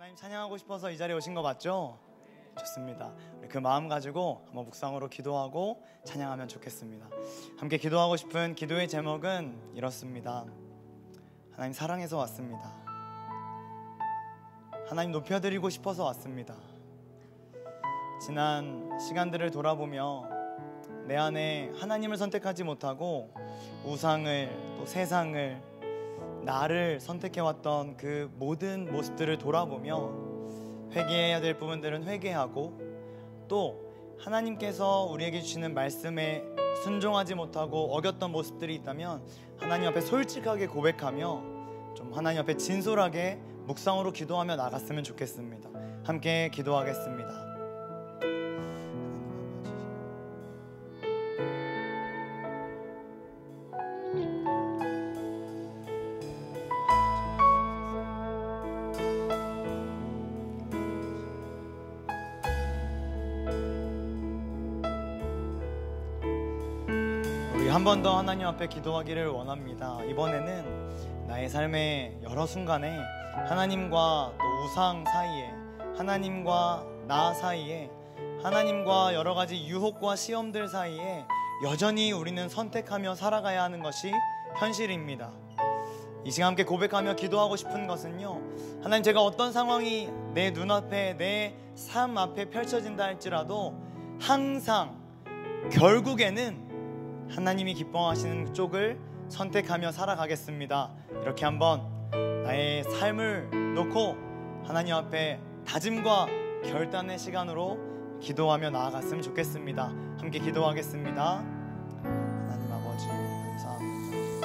하나님 찬양하고 싶어서 이 자리에 오신 거 맞죠? 좋습니다. 우리 그 마음 가지고 한번 묵상으로 기도하고 찬양하면 좋겠습니다. 함께 기도하고 싶은 기도의 제목은 이렇습니다. 하나님 사랑해서 왔습니다. 하나님 높여드리고 싶어서 왔습니다. 지난 시간들을 돌아보며 내 안에 하나님을 선택하지 못하고 우상을 또 세상을 나를 선택해왔던 그 모든 모습들을 돌아보며 회개해야 될 부분들은 회개하고 또 하나님께서 우리에게 주시는 말씀에 순종하지 못하고 어겼던 모습들이 있다면 하나님 앞에 솔직하게 고백하며 좀 하나님 앞에 진솔하게 묵상으로 기도하며 나갔으면 좋겠습니다. 함께 기도하겠습니다. 한 번 더 하나님 앞에 기도하기를 원합니다. 이번에는 나의 삶의 여러 순간에 하나님과 또 우상 사이에, 하나님과 나 사이에, 하나님과 여러 가지 유혹과 시험들 사이에 여전히 우리는 선택하며 살아가야 하는 것이 현실입니다. 이 시간 함께 고백하며 기도하고 싶은 것은요, 하나님, 제가 어떤 상황이 내 눈앞에, 내 삶 앞에 펼쳐진다 할지라도 항상 결국에는 하나님이 기뻐하시는 쪽을 선택하며 살아가겠습니다. 이렇게 한번 나의 삶을 놓고 하나님 앞에 다짐과 결단의 시간으로 기도하며 나아갔으면 좋겠습니다. 함께 기도하겠습니다. 하나님 아버지 감사합니다.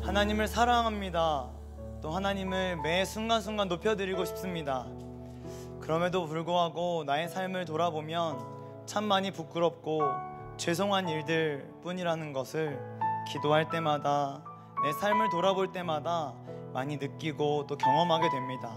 하나님을 사랑합니다. 또 하나님을 매 순간순간 높여드리고 싶습니다. 그럼에도 불구하고 나의 삶을 돌아보면 참 많이 부끄럽고 죄송한 일들 뿐이라는 것을 기도할 때마다, 내 삶을 돌아볼 때마다 많이 느끼고 또 경험하게 됩니다.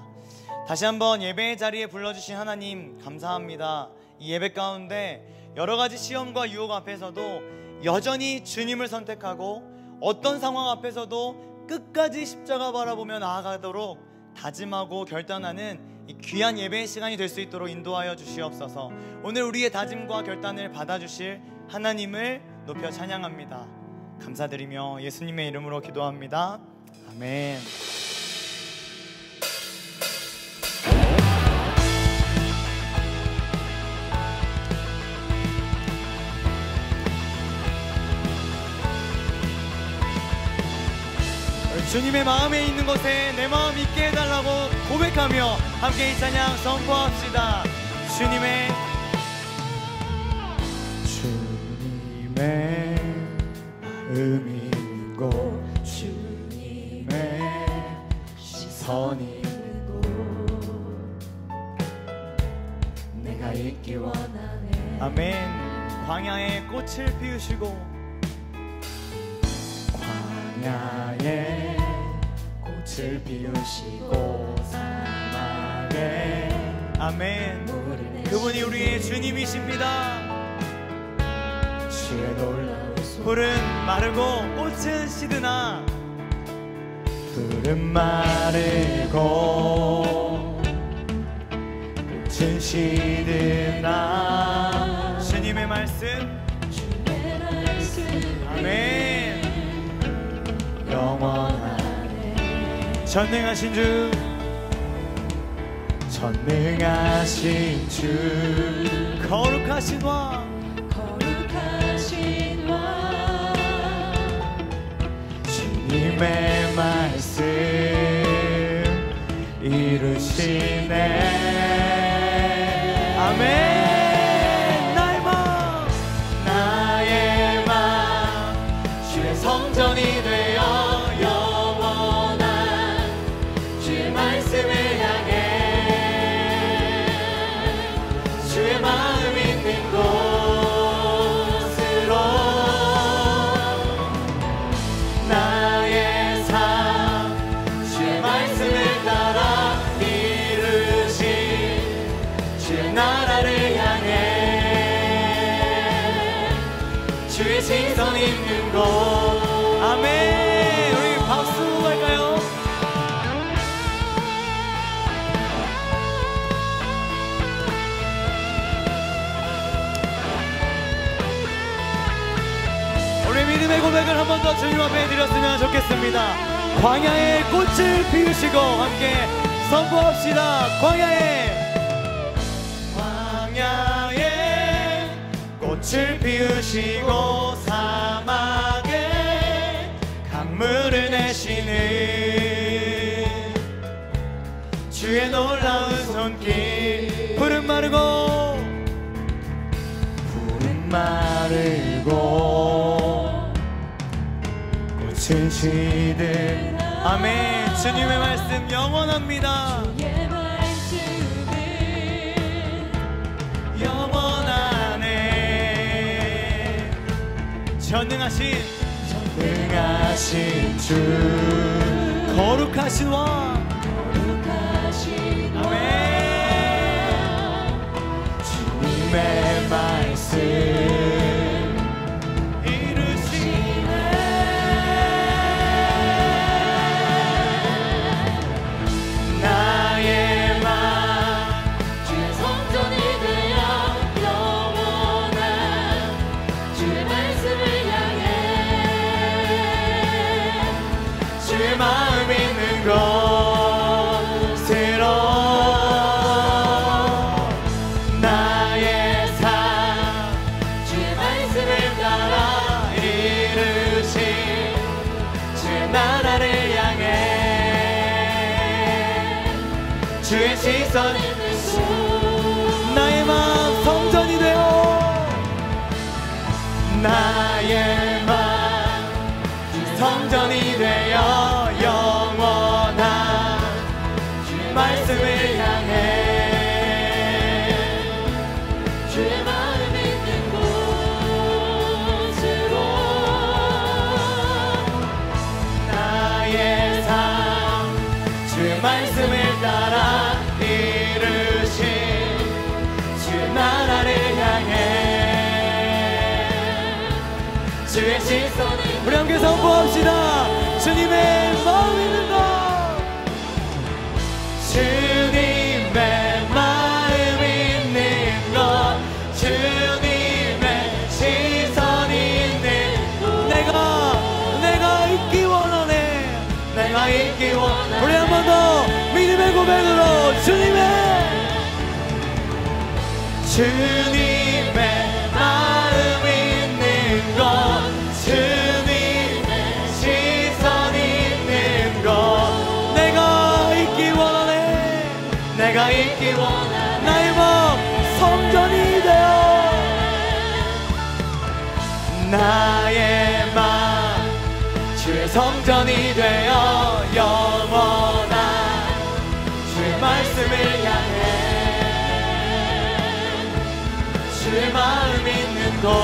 다시 한번 예배의 자리에 불러주신 하나님 감사합니다. 이 예배 가운데 여러 가지 시험과 유혹 앞에서도 여전히 주님을 선택하고 어떤 상황 앞에서도 끝까지 십자가 바라보며 나아가도록 다짐하고 결단하는 이 귀한 예배의 시간이 될 수 있도록 인도하여 주시옵소서. 오늘 우리의 다짐과 결단을 받아주실 하나님을 높여 찬양합니다. 감사드리며 예수님의 이름으로 기도합니다. 아멘. 주님의 마음에 있는 곳에 내 마음 있게 해달라고 고백하며 함께 이 찬양 선포합시다. 주님의 마음이 있는 곳, 주님의 시선이 있는 곳, 내가 있기 원하네. 아멘. 광야에 꽃을 피우시고 광야에 꽃을 피우시고 사막에 아멘. 그분이 우리의 주님이십니다. 주의 놀라운 풀은 마르고 꽃은 시드나, 풀은 마르고 꽃은 시드나 주님의 말씀 아멘. 영원하네. 전능하신 주, 전능하신 주, 거룩하신 왕, 거룩하신 왕, 주님의 말씀 이루시네. 아멘. 나의 맘 주의 성전이 되어 영원한 주의 말씀을 향해 주의 마음 있는 곳으로 나의 삶 주의 말씀을 더 주님 앞에 드렸으면 좋겠습니다. 광야의 꽃을 피우시고 함께 선포합시다. 광야의 꽃을 피우시고 사막에 강물을 내시는 주의 놀라운 손길. 푸른 마르고 꽃은 시들. 아멘. 주님의 말씀 영원합니다. 주의 말씀은 영원하네. 전능하신 주 거룩하신 왕. 아멘. 주님의 말씀 이루시네. 나의 맘 주의 성전이 되어 영원한 주의 말씀을 향해 주의 마음 있는 곳으로 나의 삶 주의 말씀을 따라 이루신 주의 나라를 향해 주의 시선 있는 곳 나의 마음 성전이 되어 나의 마음 성전이 되어 영원한 주의 말씀을 향해 주의 마음 있는 곳으로 나의 삶 주의 말씀을 따라 이루신 주의 나라를 향해 주의 시선이 우리 함께 선포합시다. 주님의 마음 있는 것 주님의 마음 있는 것 주님의 시선이 있는 내가 있기 원하네. 내가 있기 원하네. 우리 한 번 더 믿음의 고백으로 주님의 마음 있는 것 주님의 시선이 있는 것 내가 있기 원하네. 내가 있기 원하네. 나의 마음 성전이 되어 나의 마음 주의 성전이 되어 영원한 주의 말씀을 향해 주의 마음 있는 곳으로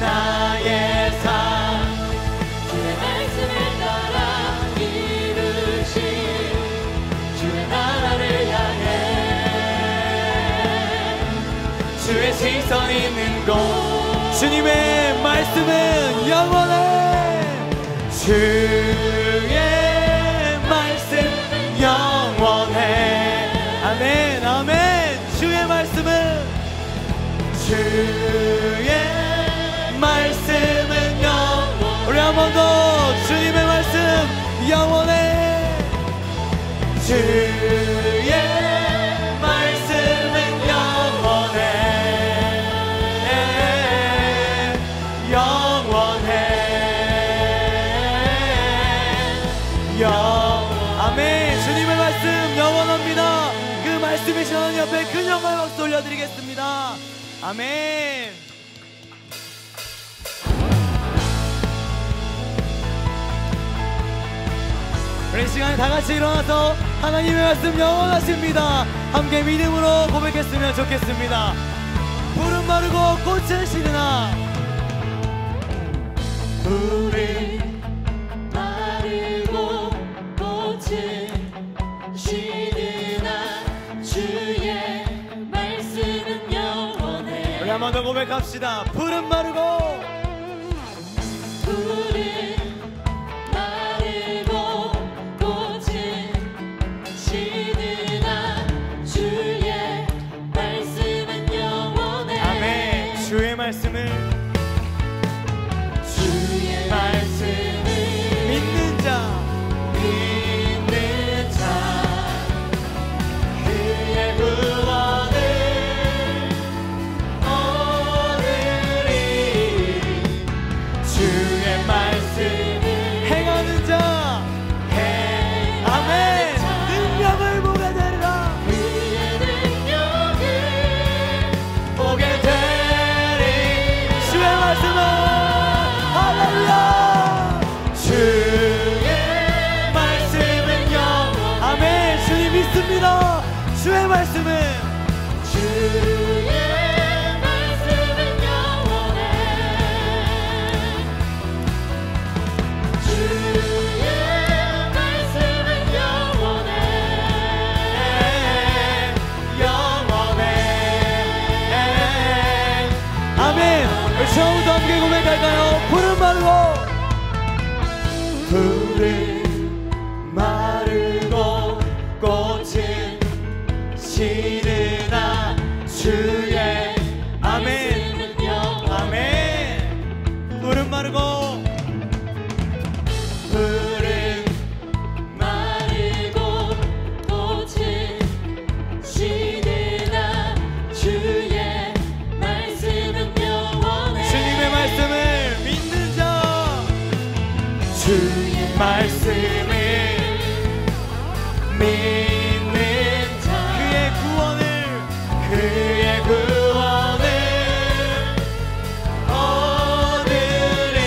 나의 삶 주의 말씀을 따라 이루신 주의 나라를 향해 주의 시선 있는 곳 주님의 말씀은 영원해. 주의 말씀 영원해. 아멘 아멘. 주의 말씀은 영원해. 우리 한 번 더 주님의 말씀 영원해. 주의 말씀은 영원해. 영원해. 아멘. 주님의 말씀 영원합니다. 그 말씀이신 하나님 앞에 큰 영광의 박수 올려드리겠습니다. 아멘. 우리 시간에 다 같이 일어나서 하나님의 말씀 영원하십니다. 함께 믿음으로 고백했으면 좋겠습니다. 푸른 마르고 꽃은 시드나 푸른 마르고 꽃은 시드나 주의 말씀은 영원해. 우리 한 번 더 고백합시다. 푸른 마르고 푸른 마르고 꽃은 시드나 주의 말씀은 영원해. 아멘. 주의 말씀을 믿는 자 그의 구원을 얻으리. 주의 말씀을 행하는 자 아멘 능력을 보게 되리라. 그의 능력을 보게 되리. 주의 말씀은 할렐루야. 주의 말씀은 영원. 아멘. 주님 믿습니다. 주의 말씀은 주의 말씀은 영원해. 주의 말씀은 영원해. 영원해. 아멘. 우리 처음부터 함께 고백할까요? 푸른 마르고 푸른 마르고 꽃은 시르나 주의 아멘 아멘. 푸른 마르고 푸른 마르고 꽃은 시드나 주의 말씀은 영원해. 주님의 말씀을 믿는 자 주의 말씀을 믿는 자 그의 구원을 얻으리.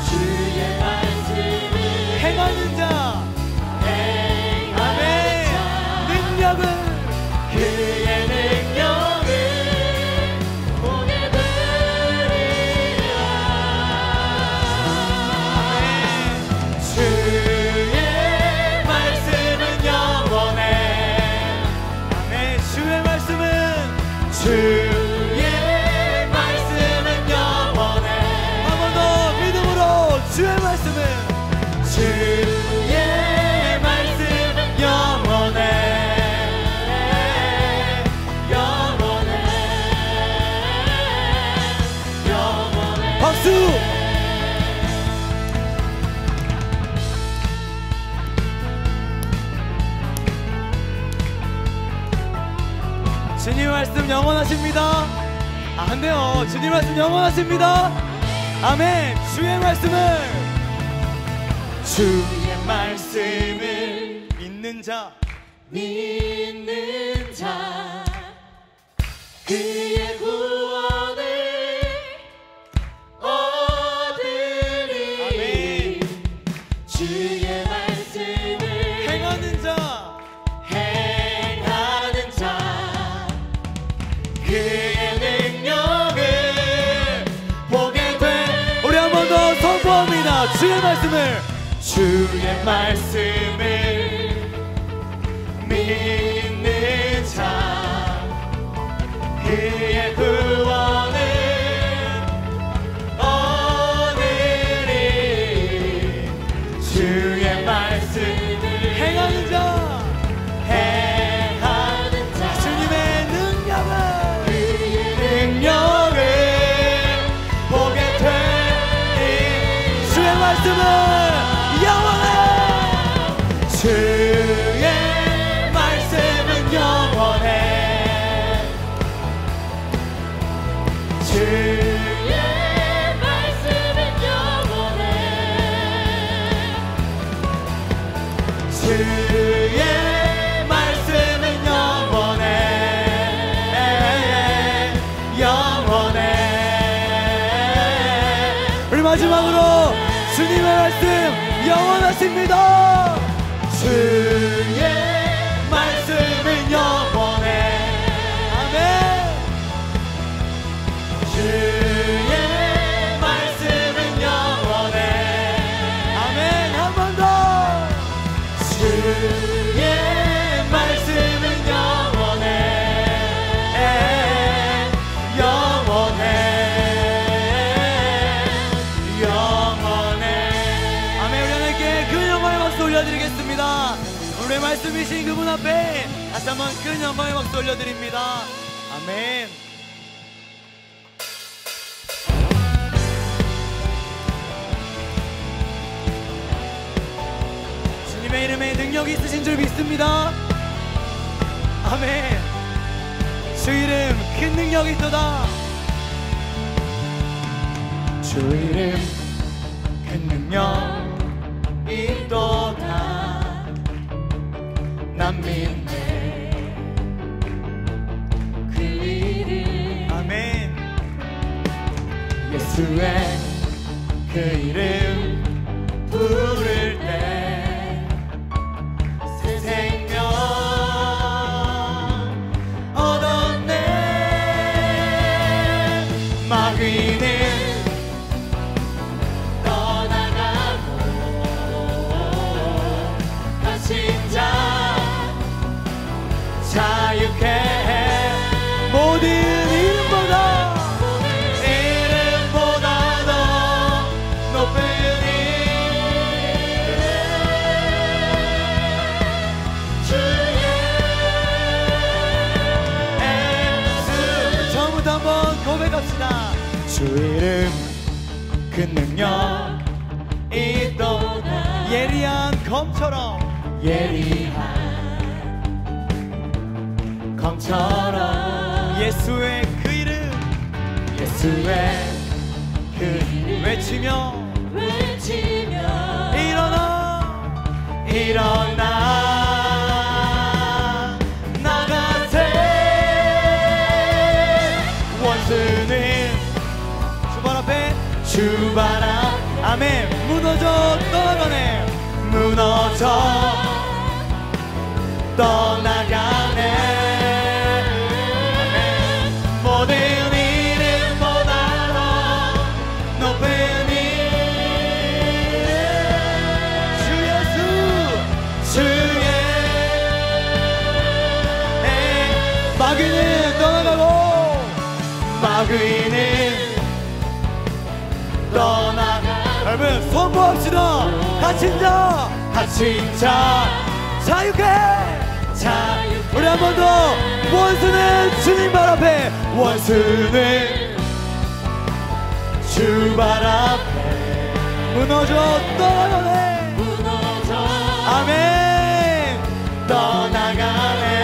주의 말씀을 행하는 자 아멘 능력은 그의 능력을 보게 되리라. 주의 말씀은 영원해. 아멘. 주의 말씀은 영원해. 한 번 더 믿음으로 주의 말씀은 영원해. 영원해. 박수. 주님 말씀 영원하십니다. 안 돼요. 주님 말씀 영원하십니다. 아멘. 주의 말씀을 믿는 자 믿는 자 그의 구원을 얻으리. 아멘. 주의 말씀을 행하는 자 그의 능력을 보게 돼. 우리 한 번 더 선포합니다. 주의 말씀을 믿는 자 그의 구원을 얻으리. 주의 말씀을 행하는 자 주님의 능력을 보게 되리. 주의 말씀은 영원해. 주의 말씀은 영원해. 주의 말씀은 영원해. 주의 말씀은 영원해. 영원해. 우리 마지막으로 주님의 말씀 영원하십니다. 주의 말씀은 영원해. 아멘. 주의 말씀은 영원해. 아멘. 한 번 더. 주의 말씀은 영원해. 영원해. 영원해. 아멘. 우리 하나님께 큰 영광의 박수 올려드리겠습니다. 우리의 말씀이신 그분 앞에 다시 한번 큰 영광의 박수 올려드립니다. 아멘. 삶에 능력이 있으신 줄 믿습니다. 아멘. 주 이름 큰 능력이 있도다. 주 이름 큰 능력 있도다. 난 믿네 그 이름 아멘. 예수의 그 이름 부를 때 새 생명 얻었네. 마귀는 떠나가고 가신 자 자유케 모든 이름보다 이름보다 더 높은 이름 주의 예수. 처음부터 한번 고백합시다. 주 이름 그 능력 있도다. 예리한 검처럼 예리한 검처럼 예수의 그 이름 예수의 그 이름 외치며 외치며 일어나 일어나 나가세. 원수는 주발 앞에 주발 앞 아멘. 무너져 떠나가네. 무너져 떠나가네. 아멘. 모든 이름보다 더 높은 이름 주 예수 주의 마귀는 떠나가고 마귀는 떠나가. 여러분 선포합시다. 갇힌 자 자유케. 우리 한 번 더. 원수는 주님 발 앞에 원수는 주 발 앞에 무너져 떠나가네. 무너져 아멘. 떠나가네.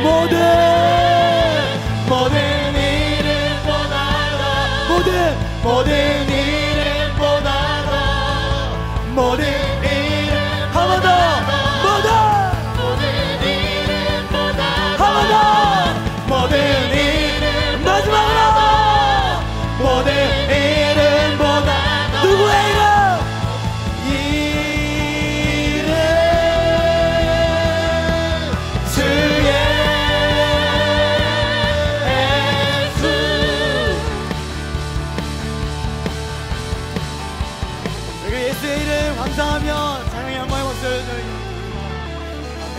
모든 이름보다 더 모든 이름보다 더 모든 이름 한 번 더. 모든 이름보다 한 번 더. 모든 이름 마지막으로 모든 이름보다 누구의 이름 주 예수. 그리고 예수의 이름 감사하며 찬양의 영광의 목소리를 드립니다. 아멘.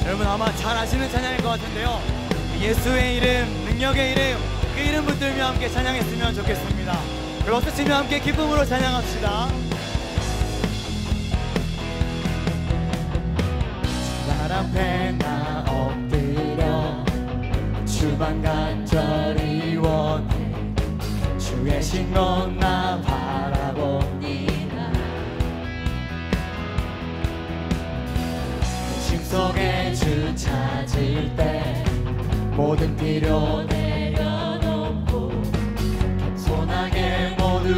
여러분 아마 잘 아시는 찬양일 것 같은데요. 예수의 이름, 능력의 이름, 그 이름 붙들며 함께 찬양했으면 좋겠습니다. 그리고 어떠시면 함께 기쁨으로 찬양합시다. 발 앞에 나 엎드려 주만 간절히 원해. 주의 신고 나 바라봅니다. 심 속에 주 찾을 때 모든 필요 내려놓고 겸손하게 모두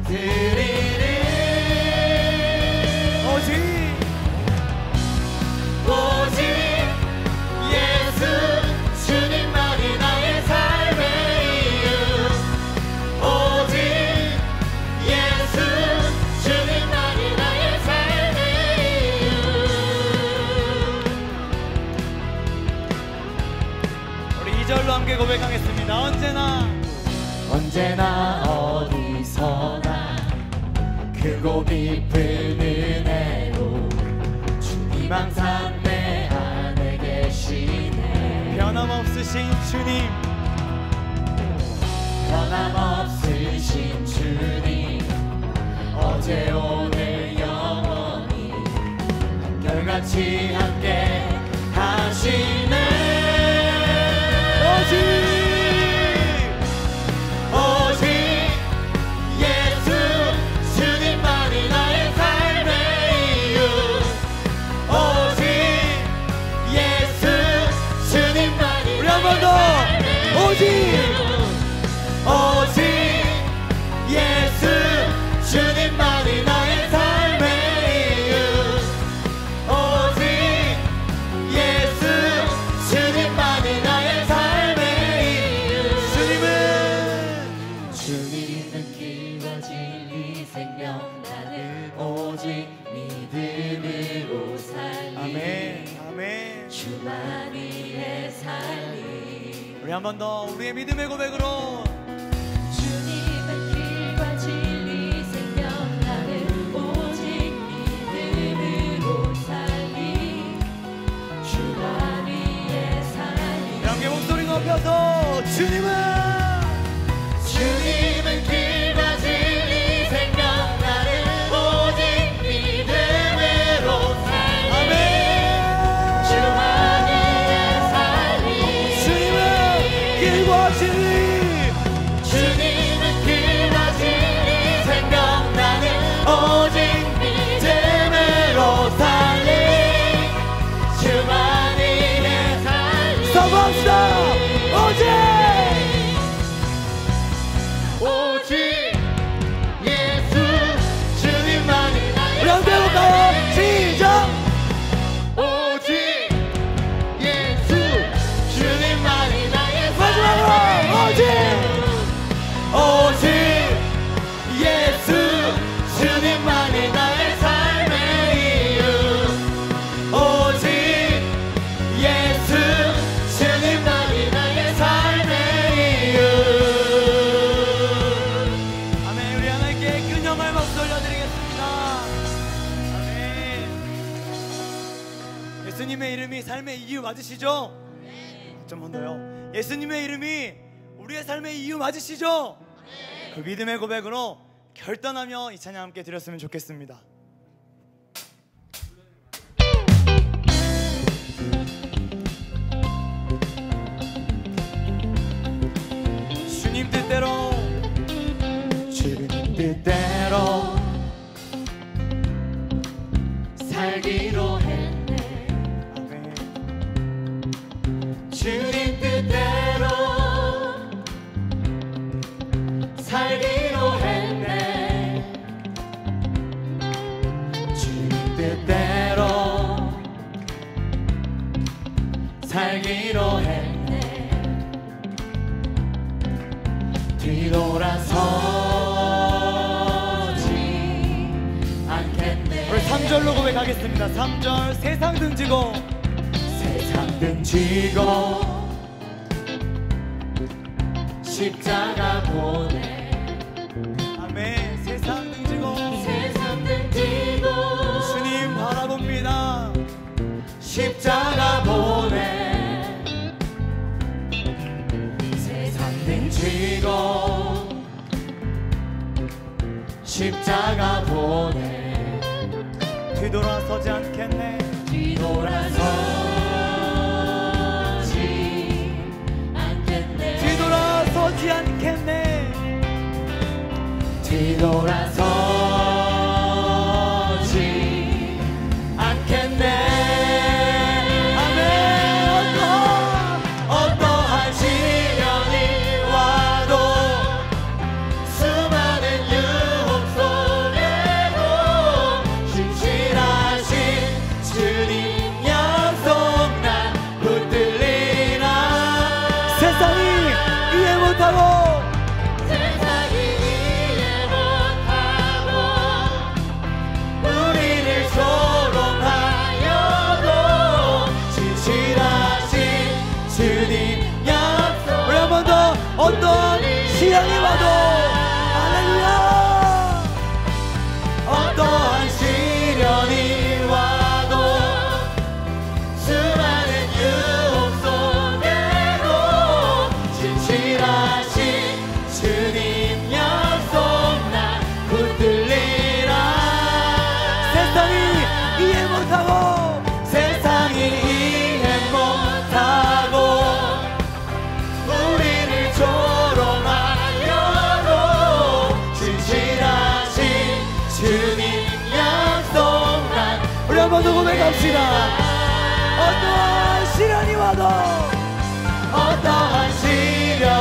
드리리. 오직 예수 주님만이 나의 삶의 이유. 오직 예수 주님만이 나의 삶의 이유. 우리 2절로 함께 고백하겠습니다. 언제나 어디서나 크고 깊은 은혜로 주님 항상 내 안에 계시네. 변함없으신 주님 변함없으신 주님 어제 오늘 영원히 한결같이 함께 하시네. 오직 오직 예수 주님만이 나의 삶의 이유. 오직 예수 주님만이 나의 삶의 이유. 주님은 길과 진리 생명 나는 오직 믿음으로 살리. 아멘 아멘. 주만이 내 살리. 우리 한 번 더 우리의 믿음의 고백으로. 주님은 길과 진리 생명 나는 오직 믿음으로 살리. 주만이 내 살리. 함께 목소리 높여서 주님은 길과 진리 생명 나는 오직 믿음으로 살리. 아멘. 주만이 내 살리. 주님은 길과 진리. 주님은 길과 진리 생명 나는 오직 믿음으로 살리. 주만이 내 살리. 서봅시다. 오직 예수 주님만이 나의 우리 함께 해볼까요? 시작. 오직 예수 주님만이 나의 마지막으로 오직 예수 주님만이 나의 삶의 이유. 오직 예수 주님만이 나의 삶의 이유. 아멘. 우리 하나님께 근영할 박수 올려드리겠습니다. 아멘. 예수님의 이름이 삶의 이유 맞으시죠? 좀 한 더요. 예수님의 이름이 우리의 삶의 이유 맞으시죠? 그 믿음의 고백으로 결단하며 이 찬양 함께 드렸으면 좋겠습니다. 주님 뜻대로 살기로 했네. 아멘. 주님 뜻대로 살기로 했네. 주님 뜻대로 살기로 했네. 뒤돌아서지 않겠네. 우리 3절로 고백하겠습니다. 3절. 세상 등지고 십자가 보내. 아멘. 세상 등지고 주님 바라봅니다. 십자가 보내. 세상 등지고 십자가 보내. 뒤돌아서지 않겠네. 뒤돌아서지 않겠네. 뒤돌아서지 않겠네. 뒤돌아서지 않겠네. 아멘. 어떠한 시련이 와도 수많은 유혹 속에도 신실하신 주님 약속 난 붙들리라. 세상이 이해 못하고 세상이 이해 못하고 우리를 조롱하여도 진실하신 주님 약속. 우리 한 번 더. 어떠한 시련이 와도 할렐루야. 어떠한 시련이 와도 수많은 유혹 속에도 진실하신 주님 약속 난 붙들리라. 세상이 이해 못하고 세상이 이해 못하고 우리를 조롱하여도 진실하신 주님 약속 난. 우리 한 번 더 고백합시다. 어떠한 시련이 와도 어떠한 시련이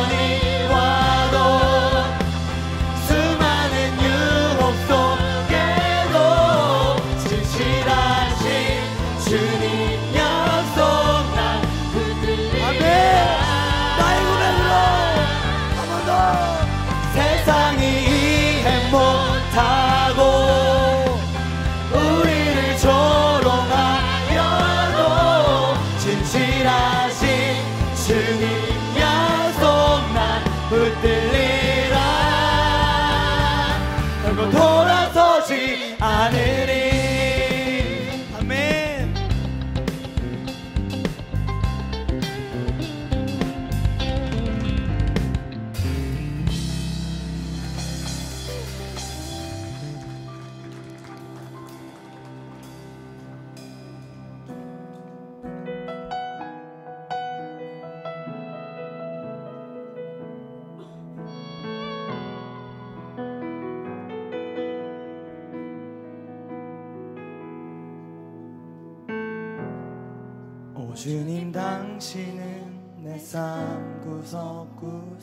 오 주님 당신은 내 삶 구석구석까지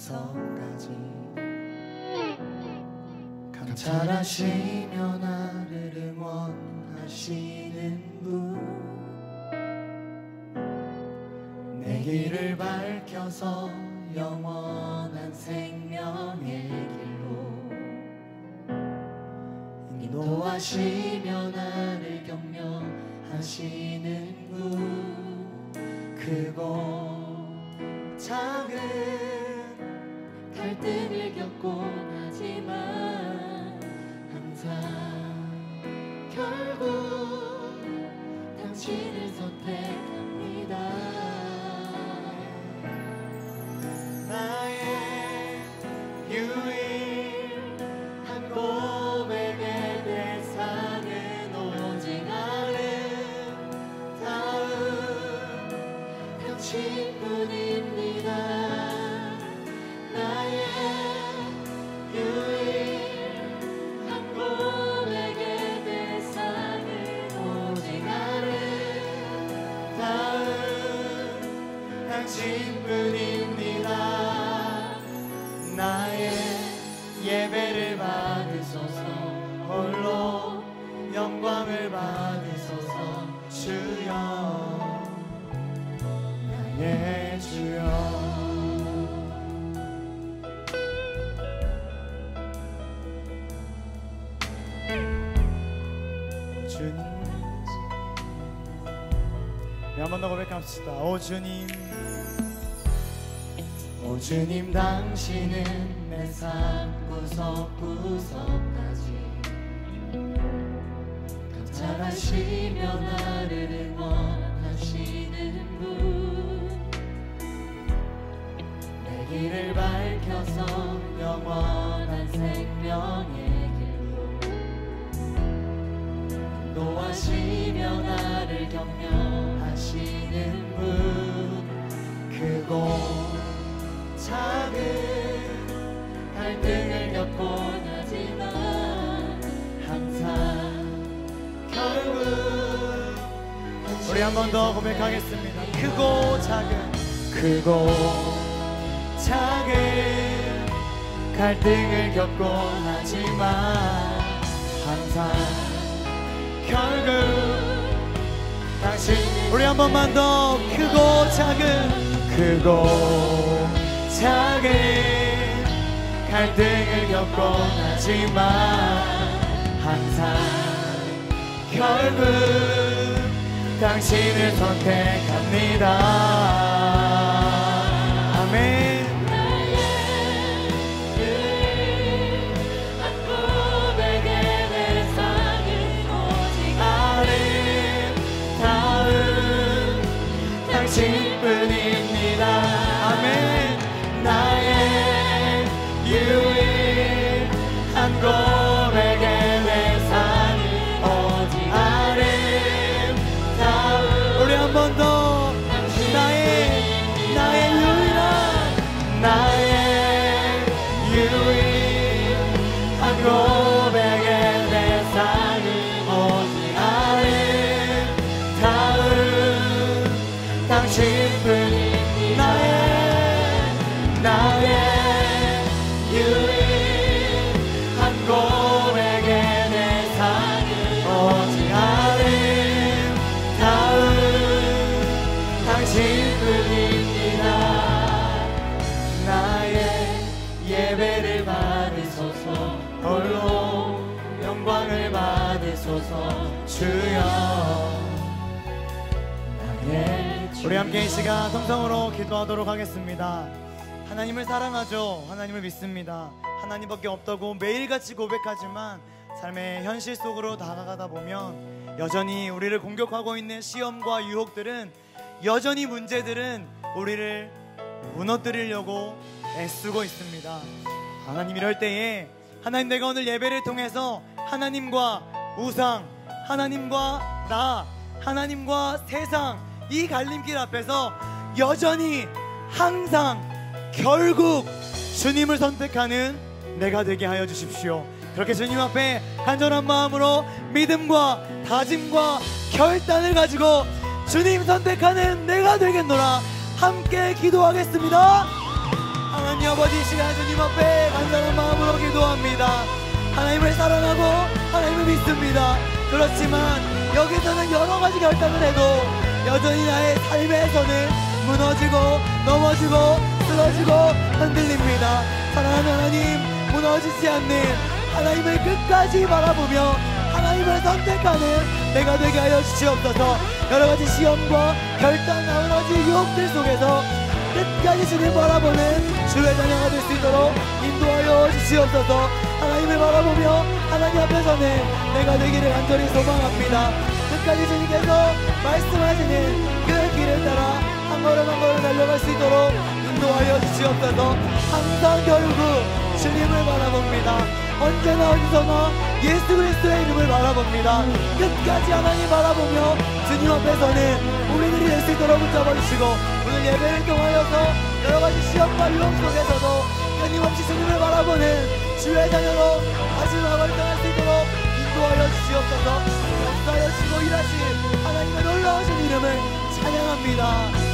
감찰하시며 나를 응원하시는 분, 내 길을 밝혀서 영원한 생명의 길로 인도하시며 나를 격려하시는 분, 크고 작은 갈등을 겪곤 하지만 항상 결국 당신을 선택합니다. 나의 유일한 고백의 대상은 오직 아름다운 당신뿐입니다. 나의 유일한 고백의 대상은 오직 아름다운 당신뿐입니다. 나의 예배를 받으소서, 홀로 영광을 받으소서. 주여, 나의 주여. 주님, 한 번 더 고백합시다. 오 주님, 오 주님 당신은 내 삶 구석구석까지 감찰하시며 나를 응원하시는 분, 내 길을 밝혀서 영원한 생명의 길로 인도하시며 나를 격려하시는 분, 크고 작은 갈등을 겪곤 하지만 항상 결국 우리 한 번 더 고백하겠습니다. 크고 작은 갈등을 겪곤 하지만 항상 결국 당신. 우리 한 번만 더. 크고 작은 갈등을 겪곤 하지만 항상 결국 당신을 선택합니다. 아멘. 나의 유일한 고백의 대상은 오직 아름다운 당신뿐입니다. 아멘. 나의 유일한 고백의 대상은 오직 아름다운. 우리 한 번 더. 나의 유일한 고백의 대상은 오직 아름다운 당신뿐입니다. 나의 유일한 고백의 대상은 오직 아름다운 당신뿐입니다. 나의 예배를 받으소서, 홀로 영광을 받으소서. 주여, 나의 주여. 우리 함께 이 시간 성성으로 기도하도록 하겠습니다. 하나님을 사랑하죠. 하나님을 믿습니다. 하나님밖에 없다고 매일같이 고백하지만 삶의 현실 속으로 다가가다 보면 여전히 우리를 공격하고 있는 시험과 유혹들은, 여전히 문제들은 우리를 무너뜨리려고 애쓰고 있습니다. 하나님, 이럴 때에 하나님, 내가 오늘 예배를 통해서 하나님과 우상, 하나님과 나, 하나님과 세상, 이 갈림길 앞에서 여전히 항상 결국 주님을 선택하는 내가 되게 하여 주십시오. 그렇게 주님 앞에 간절한 마음으로 믿음과 다짐과 결단을 가지고 주님 선택하는 내가 되겠노라. 함께 기도하겠습니다. 하나님 아버지, 이 시간 주님 앞에 간절한 마음으로 기도합니다. 하나님을 사랑하고 하나님을 믿습니다. 그렇지만 여기서는 여러 가지 결단을 해도 여전히 나의 삶에서는 무너지고 넘어지고 쓰러지고 흔들립니다. 사랑하는 하나님, 무너지지 않는 하나님을 끝까지 바라보며 하나님을 선택하는 내가 되게 하여 주시옵소서. 여러가지 시험과 결단, 여러가지 유혹들 속에서 끝까지 주님 바라보는 주의 자녀가 될 수 있도록 인도하여 주시옵소서. 하나님을 바라보며 하나님 앞에서는 내가 되기를 간절히 소망합니다. 끝까지 주님께서 말씀하시는 그 길을 따라 한 걸음 한 걸음 달려갈 수 있도록 인도하여 주시옵소서. 항상 결국 주님을 바라봅니다. 언제나 어디서나 예수 그리스도의 이름을 바라봅니다. 끝까지 하나님 바라보며 주님 앞에서는 우리들이 될 수 있도록 붙잡아 주시고, 오늘 예배를 통하여서 여러가지 시험과 유혹 속에서도 끊임없이 주님을 바라보는 주의 자녀로 마지막을 떠날 수 있도록 인도하여 주시옵소서. 역사하여 주시고 일하신 하나님의 놀라우신 이름을 찬양합니다.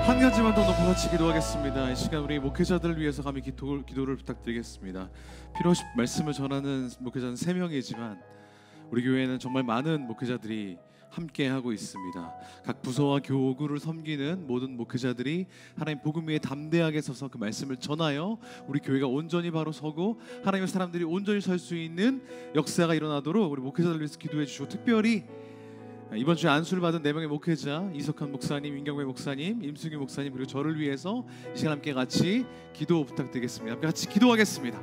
한 가지만 더 높여 같이 기도하겠습니다. 이 시간 우리 목회자들을 위해서 감히 기도를 부탁드리겠습니다. 필요하신 말씀을 전하는 목회자는 3명이지만 우리 교회에는 정말 많은 목회자들이 함께 하고 있습니다. 각 부서와 교구를 섬기는 모든 목회자들이 하나님 복음 위에 담대하게 서서 그 말씀을 전하여 우리 교회가 온전히 바로 서고 하나님의 사람들이 온전히 설 수 있는 역사가 일어나도록 우리 목회자들을 위해서 기도해 주시고, 특별히 이번 주에 안수를 받은 4명의 목회자 이석환 목사님, 임경배 목사님, 임승규 목사님, 그리고 저를 위해서 이 시간 함께 같이 기도 부탁드리겠습니다. 함께 같이 기도하겠습니다.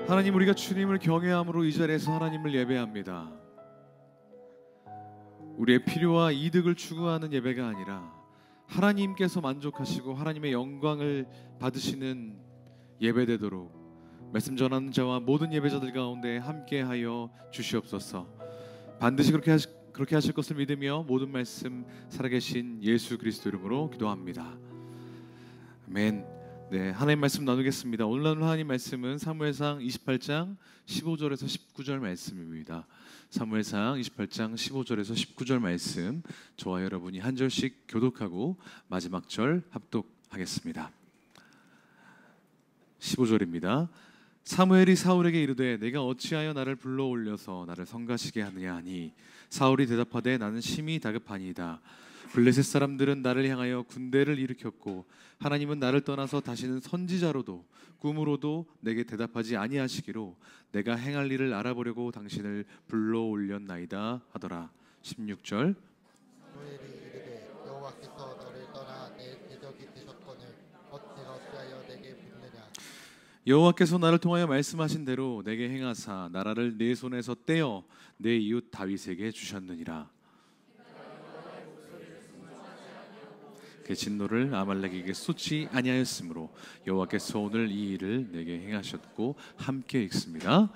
하나님, 우리가 주님을 경외함으로 이 자리에서 하나님을 예배합니다. 우리의 필요와 이득을 추구하는 예배가 아니라 하나님께서 만족하시고 하나님의 영광을 받으시는 예배되도록 말씀 전하는 자와 모든 예배자들 가운데 함께하여 주시옵소서. 반드시 그렇게 하실 것을 믿으며 모든 말씀 살아계신 예수 그리스도 이름으로 기도합니다. 아멘. 네, 하나님 말씀 나누겠습니다. 오늘 나눌 하나님 말씀은 사무엘상 28장 15절에서 19절 말씀입니다. 사무엘상 28장 15절에서 19절 말씀, 저와 여러분이 한 절씩 교독하고 마지막 절 합독하겠습니다. 15절입니다. 사무엘이 사울에게 이르되 내가 어찌하여 나를 불러 올려서 나를 성가시게 하느냐 하니, 사울이 대답하되 나는 심히 다급하니이다. 블레셋 사람들은 나를 향하여 군대를 일으켰고 하나님은 나를 떠나서 다시는 선지자로도 꿈으로도 내게 대답하지 아니하시기로 내가 행할 일을 알아보려고 당신을 불러 올렸나이다 하더라. 16절. 사무엘이 이르되 여호와께서 너를 떠나 내 대적이 되셨거늘 어찌하여 내게 묻느냐. 여호와께서 나를 통하여 말씀하신 대로 내게 행하사 나라를 내 손에서 떼어 내 이웃 다윗에게 주셨느니라. 그 진노를 아말렉에게 쏟지 아니하였으므로 여호와께서 오늘 이 일을 내게 행하셨고, 함께 읽습니다.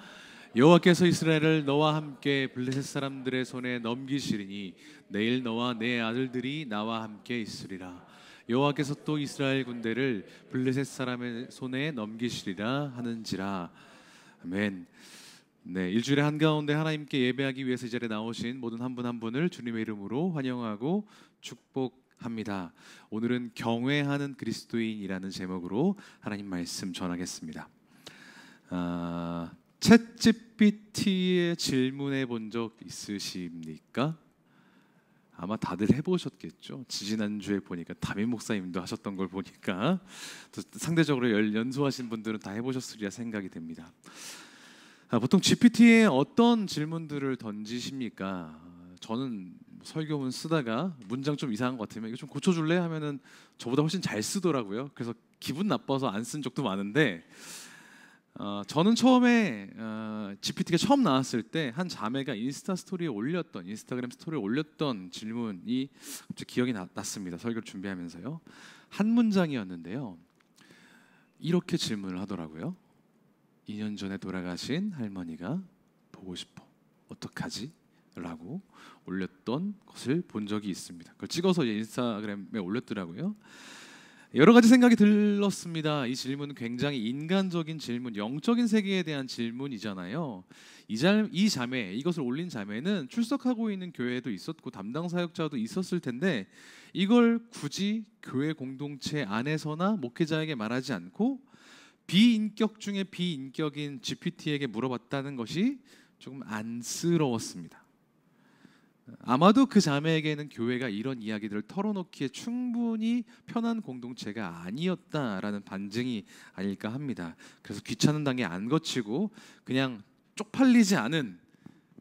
여호와께서 이스라엘을 너와 함께 블레셋 사람들의 손에 넘기시리니 내일 너와 내 아들들이 나와 함께 있으리라. 여호와께서 또 이스라엘 군대를 블레셋 사람의 손에 넘기시리라 하는지라. 아멘. 네, 일주일에 한가운데 하나님께 예배하기 위해서 이 자리에 나오신 모든 한 분 한 분을 주님의 이름으로 환영하고 축복합니다. 오늘은 경외하는 그리스도인이라는 제목으로 하나님 말씀 전하겠습니다. 챗GPT에 질문해 본 적 있으십니까? 아마 다들 해보셨겠죠. 지지난주에 보니까 담임 목사님도 하셨던 걸 보니까 또 상대적으로 연소하신 분들은 다 해보셨으리라 생각이 됩니다. 보통 GPT에 어떤 질문들을 던지십니까? 저는 설교문 쓰다가 문장 좀 이상한 것 같으면 이거 좀 고쳐줄래? 하면은 저보다 훨씬 잘 쓰더라고요. 그래서 기분 나빠서 안 쓴 적도 많은데 저는 처음에 GPT가 처음 나왔을 때 한 자매가 인스타그램 스토리에 올렸던 질문이 갑자기 기억이 났습니다. 설교를 준비하면서요. 한 문장이었는데요. 이렇게 질문을 하더라고요. 2년 전에 돌아가신 할머니가 보고 싶어. 어떡하지? 라고 올렸던 것을 본 적이 있습니다. 그걸 찍어서 인스타그램에 올렸더라고요. 여러 가지 생각이 들었습니다. 이 질문은 굉장히 인간적인 질문, 영적인 세계에 대한 질문이잖아요. 이 자매, 이것을 올린 자매는 출석하고 있는 교회도 있었고 담당 사역자도 있었을 텐데 이걸 굳이 교회 공동체 안에서나 목회자에게 말하지 않고 비인격 중에 비인격인 GPT에게 물어봤다는 것이 조금 안쓰러웠습니다. 아마도 그 자매에게는 교회가 이런 이야기들을 털어놓기에 충분히 편한 공동체가 아니었다라는 반증이 아닐까 합니다. 그래서 귀찮은 단계 안 거치고 그냥 쪽팔리지 않은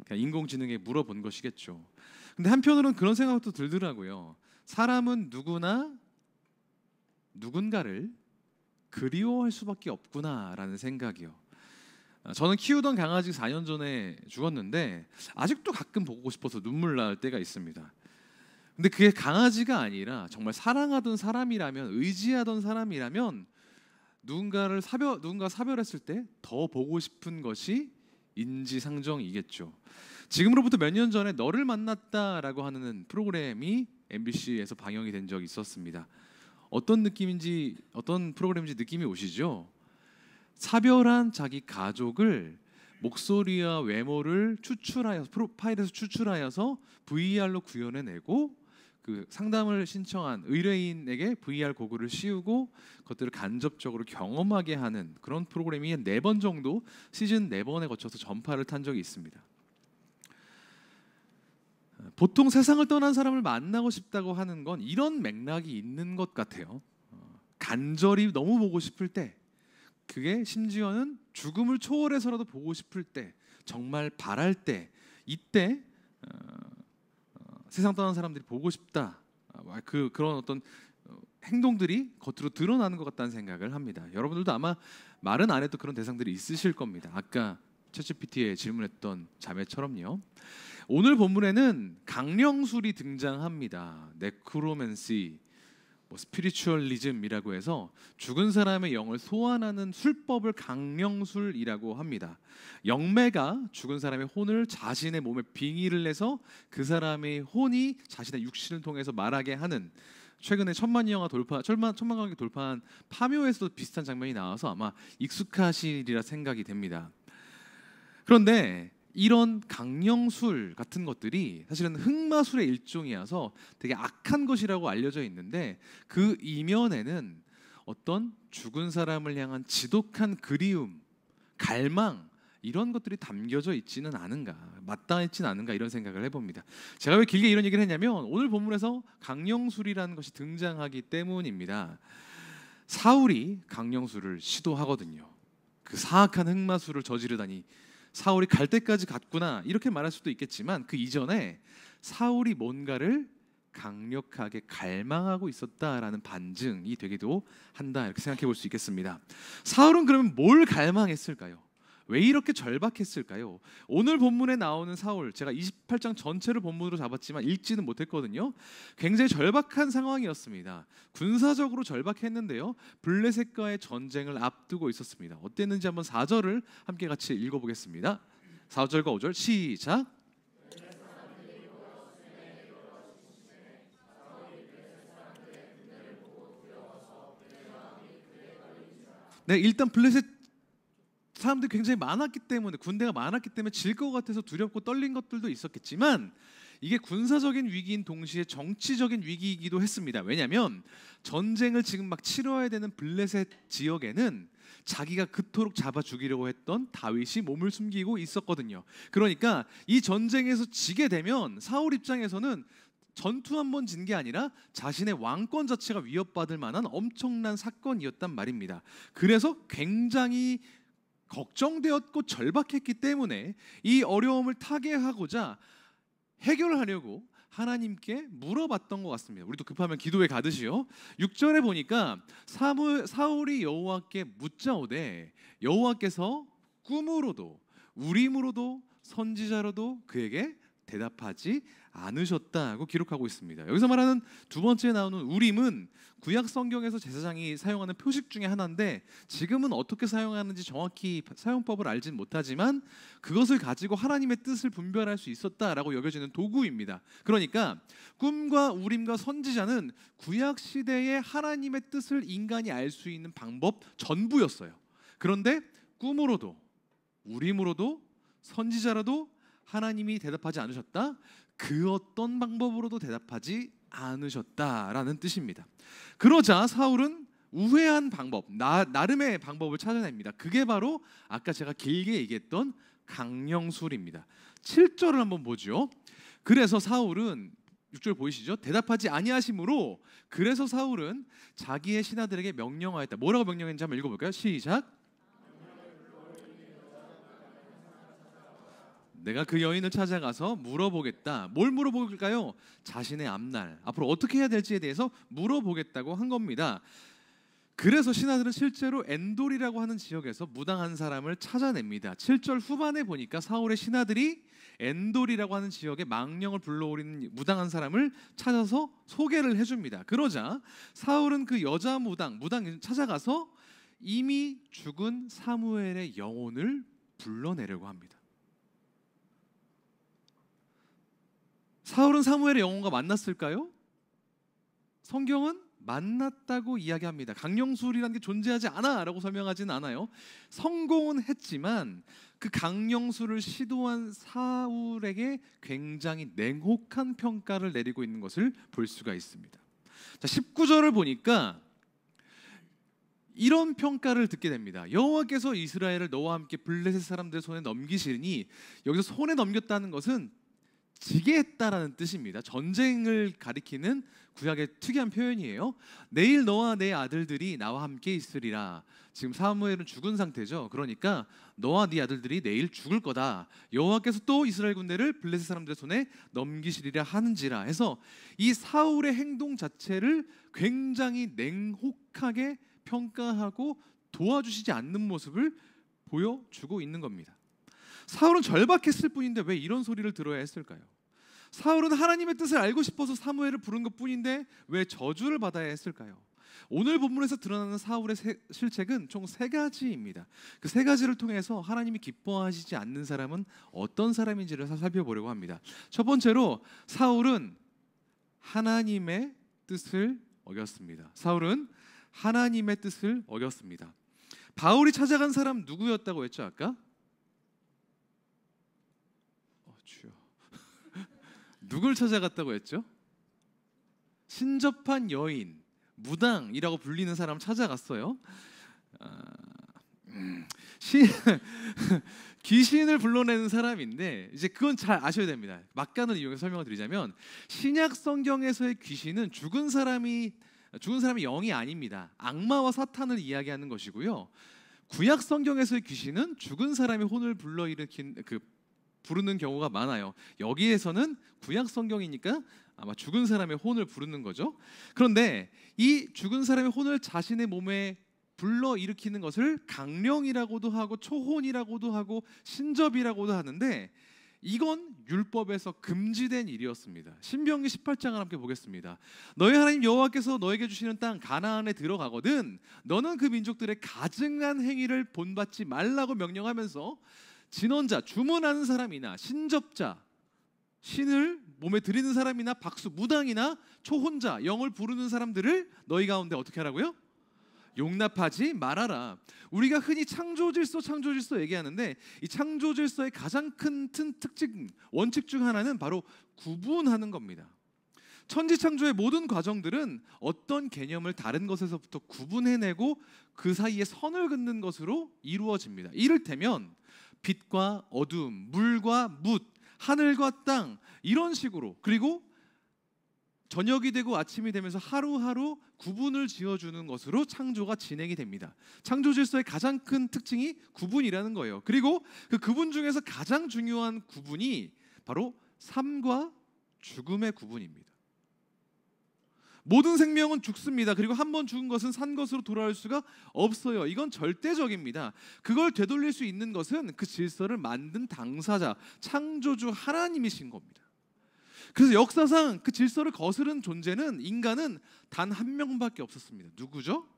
그냥 인공지능에 물어본 것이겠죠. 근데 한편으로는 그런 생각도 들더라고요. 사람은 누구나 누군가를 그리워할 수밖에 없구나라는 생각이요. 저는 키우던 강아지가 4년 전에 죽었는데 아직도 가끔 보고 싶어서 눈물 날 때가 있습니다. 근데 그게 강아지가 아니라 정말 사랑하던 사람이라면, 의지하던 사람이라면 누군가 사별했을 때 더 보고 싶은 것이 인지상정이겠죠. 지금으로부터 몇 년 전에 너를 만났다라고 하는 프로그램이 MBC에서 방영이 된 적이 있었습니다. 어떤 프로그램인지 느낌이 오시죠? 사별한 자기 가족을 목소리와 외모를 프로파일에서 추출하여서 VR로 구현해내고 그 상담을 신청한 의뢰인에게 VR 고글을 씌우고 그것들을 간접적으로 경험하게 하는 그런 프로그램이 4번 정도 시즌 4번에 거쳐서 전파를 탄 적이 있습니다. 보통 세상을 떠난 사람을 만나고 싶다고 하는 건 이런 맥락이 있는 것 같아요. 간절히 너무 보고 싶을 때, 그게 심지어는 죽음을 초월해서라도 보고 싶을 때, 정말 바랄 때, 이때 세상 떠난 사람들이 보고 싶다. 그런 어떤 행동들이 겉으로 드러나는 것 같다는 생각을 합니다. 여러분들도 아마 말은 안 해도 그런 대상들이 있으실 겁니다. 아까 챗GPT에 질문했던 자매처럼요. 오늘 본문에는 강령술이 등장합니다. 네크로맨시, 스피리추얼리즘이라고 해서 죽은 사람의 영을 소환하는 술법을 강령술이라고 합니다. 영매가 죽은 사람의 혼을 자신의 몸에 빙의를 내서 그 사람의 혼이 자신의 육신을 통해서 말하게 하는, 최근에 천만 관객 돌파한 파묘에서도 비슷한 장면이 나와서 아마 익숙하시리라 생각이 됩니다. 그런데 이런 강령술 같은 것들이 사실은 흑마술의 일종이어서 되게 악한 것이라고 알려져 있는데 그 이면에는 어떤 죽은 사람을 향한 지독한 그리움, 갈망, 이런 것들이 담겨져 있지는 않은가, 맞닿아 있지는 않은가, 이런 생각을 해봅니다. 제가 왜 길게 이런 얘기를 했냐면 오늘 본문에서 강령술이라는 것이 등장하기 때문입니다. 사울이 강령술을 시도하거든요. 그 사악한 흑마술을 저지르다니 사울이 갈 때까지 갔구나, 이렇게 말할 수도 있겠지만 그 이전에 사울이 뭔가를 강력하게 갈망하고 있었다라는 반증이 되기도 한다, 이렇게 생각해 볼 수 있겠습니다. 사울은 그러면 뭘 갈망했을까요? 왜 이렇게 절박했을까요? 오늘 본문에 나오는 사울, 제가 28장 전체를 본문으로 잡았지만 읽지는 못했거든요. 굉장히 절박한 상황이었습니다. 군사적으로 절박했는데요, 블레셋과의 전쟁을 앞두고 있었습니다. 어땠는지 한번 4절을 함께 같이 읽어보겠습니다. 4절과 5절 시작. 네, 일단 블레셋 사람들이 굉장히 많았기 때문에, 군대가 많았기 때문에 질 것 같아서 두렵고 떨린 것들도 있었겠지만 이게 군사적인 위기인 동시에 정치적인 위기이기도 했습니다. 왜냐하면 전쟁을 지금 막 치러야 되는 블레셋 지역에는 자기가 그토록 잡아 죽이려고 했던 다윗이 몸을 숨기고 있었거든요. 그러니까 이 전쟁에서 지게 되면 사울 입장에서는 전투 한 번 진 게 아니라 자신의 왕권 자체가 위협받을 만한 엄청난 사건이었단 말입니다. 그래서 굉장히 걱정되었고 절박했기 때문에 이 어려움을 타개하고자 해결하려고 하나님께 물어봤던 것 같습니다. 우리도 급하면 기도에 가듯이요. 6절에 보니까 사울이 여호와께 묻자오되 여호와께서 꿈으로도 우림으로도 선지자로도 그에게 대답하지 않으셨다고 기록하고 있습니다. 여기서 말하는 두 번째 나오는 우림은 구약 성경에서 제사장이 사용하는 표식 중에 하나인데 지금은 어떻게 사용하는지 정확히 사용법을 알진 못하지만 그것을 가지고 하나님의 뜻을 분별할 수 있었다라고 여겨지는 도구입니다. 그러니까 꿈과 우림과 선지자는 구약 시대의 하나님의 뜻을 인간이 알 수 있는 방법 전부였어요. 그런데 꿈으로도 우림으로도 선지자라도 하나님이 대답하지 않으셨다. 그 어떤 방법으로도 대답하지 않으셨다라는 뜻입니다. 그러자 사울은 우회한 방법, 나름의 방법을 찾아냅니다. 그게 바로 아까 제가 길게 얘기했던 강령술입니다. 7절을 한번 보죠. 그래서 사울은 6절 보이시죠? 대답하지 아니하심으로 그래서 사울은 자기의 신하들에게 명령하였다. 뭐라고 명령했는지 한번 읽어볼까요? 시작. 내가 그 여인을 찾아가서 물어보겠다. 뭘 물어볼까요? 자신의 앞날, 앞으로 어떻게 해야 될지에 대해서 물어보겠다고 한 겁니다. 그래서 신하들은 실제로 엔돌이라고 하는 지역에서 무당한 사람을 찾아냅니다. 7절 후반에 보니까 사울의 신하들이 엔돌이라고 하는 지역에 망령을 불러오리는 무당한 사람을 찾아서 소개를 해줍니다. 그러자 사울은 그 여자 무당 찾아가서 이미 죽은 사무엘의 영혼을 불러내려고 합니다. 사울은 사무엘의 영혼과 만났을까요? 성경은 만났다고 이야기합니다. 강령술이라는 게 존재하지 않아라고 설명하지는 않아요. 성공은 했지만 그 강령술을 시도한 사울에게 굉장히 냉혹한 평가를 내리고 있는 것을 볼 수가 있습니다. 자, 19절을 보니까 이런 평가를 듣게 됩니다. 여호와께서 이스라엘을 너와 함께 블레셋 사람들의 손에 넘기시니, 여기서 손에 넘겼다는 것은 지게 했다라는 뜻입니다. 전쟁을 가리키는 구약의 특이한 표현이에요. 내일 너와 내 아들들이 나와 함께 있으리라. 지금 사무엘은 죽은 상태죠. 그러니까 너와 네 아들들이 내일 죽을 거다. 여호와께서 또 이스라엘 군대를 블레셋 사람들의 손에 넘기시리라 하는지라 해서 이 사울의 행동 자체를 굉장히 냉혹하게 평가하고 도와주시지 않는 모습을 보여주고 있는 겁니다. 사울은 절박했을 뿐인데 왜 이런 소리를 들어야 했을까요? 사울은 하나님의 뜻을 알고 싶어서 사무엘을 부른 것뿐인데 왜 저주를 받아야 했을까요? 오늘 본문에서 드러나는 사울의 실책은 총 3가지입니다. 그 3가지를 통해서 하나님이 기뻐하시지 않는 사람은 어떤 사람인지를 살펴보려고 합니다. 첫 번째로 사울은 하나님의 뜻을 어겼습니다. 사울은 하나님의 뜻을 어겼습니다. 바울이 찾아간 사람 누구였다고 했죠 아까? 주여. 누굴 찾아갔다고 했죠? 신접한 여인, 무당이라고 불리는 사람 찾아갔어요. 귀신을 불러내는 사람인데 이제 그건 잘 아셔야 됩니다. 막간을 이용해서 설명을 드리자면 신약 성경에서의 귀신은 죽은 사람이 영이 아닙니다. 악마와 사탄을 이야기하는 것이고요. 구약 성경에서의 귀신은 죽은 사람의 혼을 불러일으킨 부르는 경우가 많아요. 여기에서는 구약 성경이니까 아마 죽은 사람의 혼을 부르는 거죠. 그런데 이 죽은 사람의 혼을 자신의 몸에 불러일으키는 것을 강령이라고도 하고 초혼이라고도 하고 신접이라고도 하는데 이건 율법에서 금지된 일이었습니다. 신명기 18장을 함께 보겠습니다. 너희 하나님 여호와께서 너에게 주시는 땅 가나안에 들어가거든 너는 그 민족들의 가증한 행위를 본받지 말라고 명령하면서 진언자, 주문하는 사람이나 신접자, 신을 몸에 들이는 사람이나 박수, 무당이나 초혼자, 영을 부르는 사람들을 너희 가운데 어떻게 하라고요? 용납하지 말아라. 우리가 흔히 창조질서 얘기하는데 이 창조질서의 가장 큰 특징, 원칙 중 하나는 바로 구분하는 겁니다. 천지창조의 모든 과정들은 어떤 개념을 다른 것에서부터 구분해내고 그 사이에 선을 긋는 것으로 이루어집니다. 이를테면 빛과 어둠, 물과 묻, 하늘과 땅, 이런 식으로, 그리고 저녁이 되고 아침이 되면서 하루하루 구분을 지어주는 것으로 창조가 진행이 됩니다. 창조 질서의 가장 큰 특징이 구분이라는 거예요. 그리고 그 구분 중에서 가장 중요한 구분이 바로 삶과 죽음의 구분입니다. 모든 생명은 죽습니다. 그리고 한번 죽은 것은 산 것으로 돌아올 수가 없어요. 이건 절대적입니다. 그걸 되돌릴 수 있는 것은 그 질서를 만든 당사자, 창조주 하나님이신 겁니다. 그래서 역사상 그 질서를 거스른 존재는, 인간은 단 한 명밖에 없었습니다. 누구죠?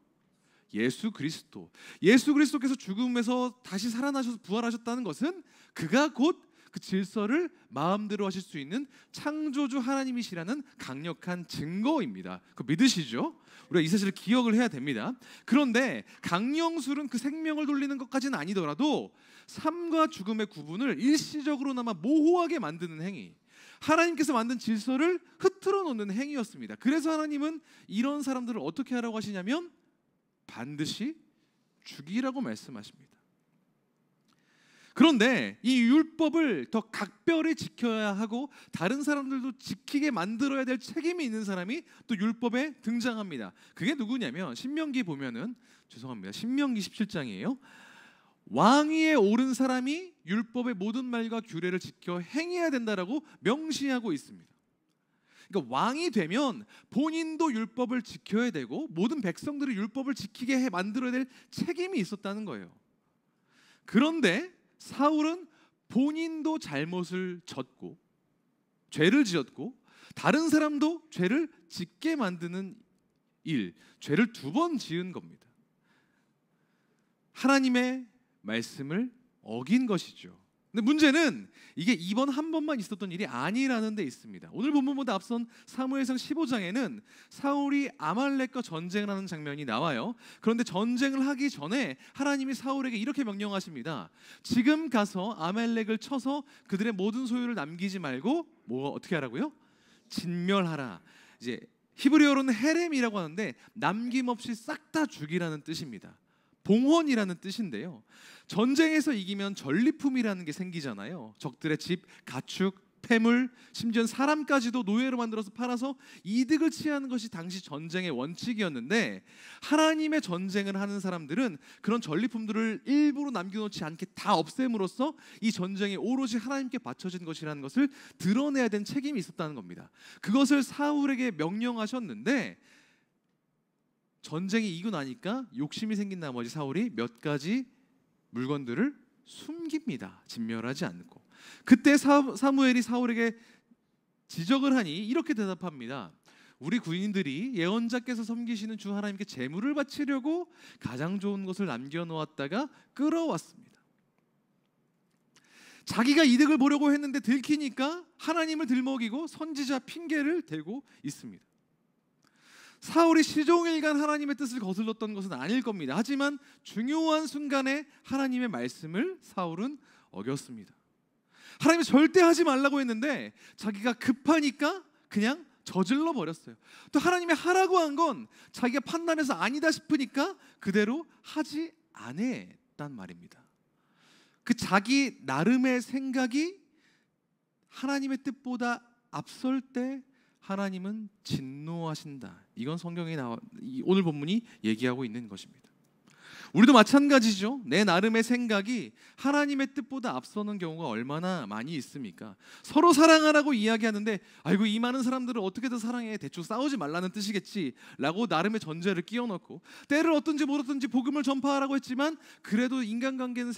예수 그리스도. 예수 그리스도께서 죽음에서 다시 살아나셔서 부활하셨다는 것은 그가 곧 그 질서를 마음대로 하실 수 있는 창조주 하나님이시라는 강력한 증거입니다. 그거 믿으시죠? 우리가 이 사실을 기억을 해야 됩니다. 그런데 강령술은 그 생명을 돌리는 것까지는 아니더라도 삶과 죽음의 구분을 일시적으로나마 모호하게 만드는 행위, 하나님께서 만든 질서를 흐트러 놓는 행위였습니다. 그래서 하나님은 이런 사람들을 어떻게 하라고 하시냐면 반드시 죽이라고 말씀하십니다. 그런데 이 율법을 더 각별히 지켜야 하고 다른 사람들도 지키게 만들어야 될 책임이 있는 사람이 또 율법에 등장합니다. 그게 누구냐면 신명기 보면은, 신명기 17장이에요. 왕위에 오른 사람이 율법의 모든 말과 규례를 지켜 행해야 된다라고 명시하고 있습니다. 그러니까 왕이 되면 본인도 율법을 지켜야 되고 모든 백성들이 율법을 지키게 만들어야 될 책임이 있었다는 거예요. 그런데 사울은 본인도 잘못을 졌고 죄를 지었고 다른 사람도 죄를 짓게 만드는 일, 죄를 2번 지은 겁니다. 하나님의 말씀을 어긴 것이죠. 근데 문제는 이게 이번 한 번만 있었던 일이 아니라는 데 있습니다. 오늘 본문보다 앞선 사무엘상 15장에는 사울이 아말렉과 전쟁을 하는 장면이 나와요. 그런데 전쟁을 하기 전에 하나님이 사울에게 이렇게 명령하십니다. 지금 가서 아말렉을 쳐서 그들의 모든 소유를 남기지 말고 어떻게 하라고요? 진멸하라. 이제 히브리어로는 헤렘이라고 하는데 남김없이 싹 다 죽이라는 뜻입니다. 봉헌이라는 뜻인데요. 전쟁에서 이기면 전리품이라는 게 생기잖아요. 적들의 집, 가축, 폐물, 심지어 사람까지도 노예로 만들어서 팔아서 이득을 취하는 것이 당시 전쟁의 원칙이었는데, 하나님의 전쟁을 하는 사람들은 그런 전리품들을 일부러 남겨놓지 않게 다 없앰으로써 이 전쟁이 오로지 하나님께 바쳐진 것이라는 것을 드러내야 되는 책임이 있었다는 겁니다. 그것을 사울에게 명령하셨는데 전쟁이 이기고 나니까 욕심이 생긴 나머지 사울이 몇 가지 물건들을 숨깁니다. 진멸하지 않고. 그때 사무엘이 사울에게 지적을 하니 이렇게 대답합니다. 우리 군인들이 예언자께서 섬기시는 주 하나님께 제물을 바치려고 가장 좋은 것을 남겨놓았다가 끌어왔습니다. 자기가 이득을 보려고 했는데 들키니까 하나님을 들먹이고 선지자 핑계를 대고 있습니다. 사울이 시종일관 하나님의 뜻을 거슬렀던 것은 아닐 겁니다. 하지만 중요한 순간에 하나님의 말씀을 사울은 어겼습니다. 하나님이 절대 하지 말라고 했는데 자기가 급하니까 그냥 저질러 버렸어요. 또 하나님이 하라고 한 건 자기가 판단해서 아니다 싶으니까 그대로 하지 않았단 말입니다. 그 자기 나름의 생각이 하나님의 뜻보다 앞설 때 하나님은 진노하신다. 이건 성경에 오늘 본문이 얘기하고 있는 것입니다. 우리도 마찬가지죠. 내 나름의 생각이 하나님의 뜻보다 앞서는 경우가 얼마나 많이 있습니까? 서로 사랑하라고 이야기하는데 아이고 이 많은 사람들을 어떻게든 사랑해, 대충 싸우지 말라는 뜻이겠지 라고 나름의 전제를 끼워넣고, 때를 어떤지 모르든지 복음을 전파하라고 했지만 그래도 인간관계는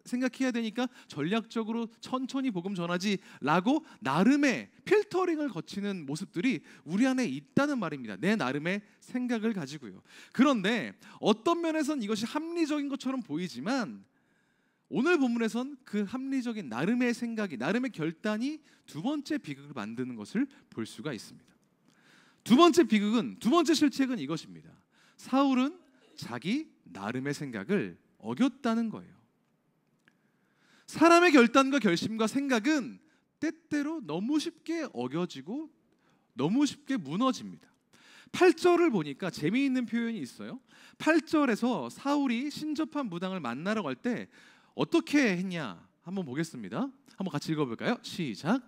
생각해야 되니까 전략적으로 천천히 복음 전하지 라고 나름의 필터링을 거치는 모습들이 우리 안에 있다는 말입니다. 내 나름의 생각을 가지고요. 그런데 어떤 면에선 이것이 합리적인 것처럼 보이지만 오늘 본문에선 그 합리적인 나름의 생각이, 나름의 결단이 2번째 비극을 만드는 것을 볼 수가 있습니다. 2번째 비극은, 2번째 실책은 이것입니다. 사울은 자기 나름의 생각을 어겼다는 거예요. 사람의 결단과 결심과 생각은 때때로 너무 쉽게 어겨지고 너무 쉽게 무너집니다. 8절을 보니까 재미있는 표현이 있어요. 8절에서 사울이 신접한 무당을 만나러 갈 때 어떻게 했냐 한번 보겠습니다. 한번 같이 읽어볼까요? 시작.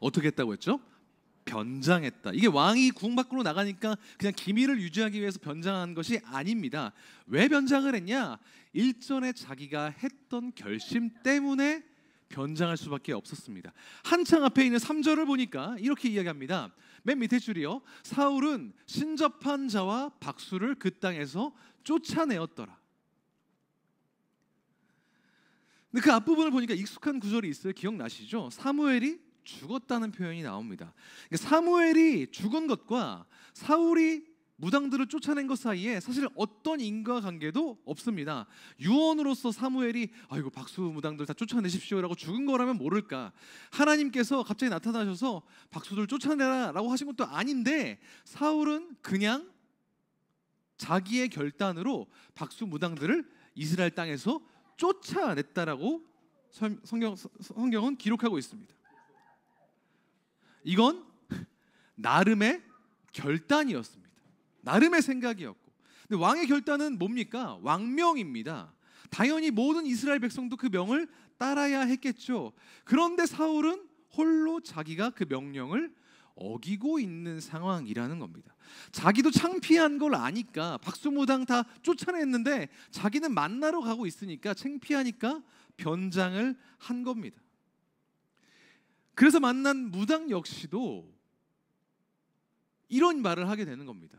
어떻게 했다고 했죠? 변장했다. 이게 왕이 궁 밖으로 나가니까 그냥 기밀을 유지하기 위해서 변장한 것이 아닙니다. 왜 변장을 했냐? 일전에 자기가 했던 결심 때문에 변장할 수밖에 없었습니다. 한창 앞에 있는 3절을 보니까 이렇게 이야기합니다. 맨 밑에 줄이요. 사울은 신접한 자와 박수를 그 땅에서 쫓아내었더라. 근데 그 앞부분을 보니까 익숙한 구절이 있어요. 기억나시죠? 사무엘이 죽었다는 표현이 나옵니다. 사무엘이 죽은 것과 사울이 무당들을 쫓아낸 것 사이에 사실 어떤 인과관계도 없습니다. 유언으로서 사무엘이 아이고 박수 무당들 다 쫓아내십시오라고 죽은 거라면 모를까. 하나님께서 갑자기 나타나셔서 박수들 쫓아내라라고 하신 것도 아닌데 성경은 그냥 자기의 결단으로 박수 무당들을 이스라엘 땅에서 쫓아냈다라고 성경은 기록하고 있습니다. 이건 나름의 결단이었습니다. 나름의 생각이었고, 근데 왕의 결단은 뭡니까? 왕명입니다. 당연히 모든 이스라엘 백성도 그 명을 따라야 했겠죠. 그런데 사울은 홀로 자기가 그 명령을 어기고 있는 상황이라는 겁니다. 자기도 창피한 걸 아니까 박수무당 다 쫓아냈는데 자기는 만나러 가고 있으니까 창피하니까 변장을 한 겁니다. 그래서 만난 무당 역시도 이런 말을 하게 되는 겁니다.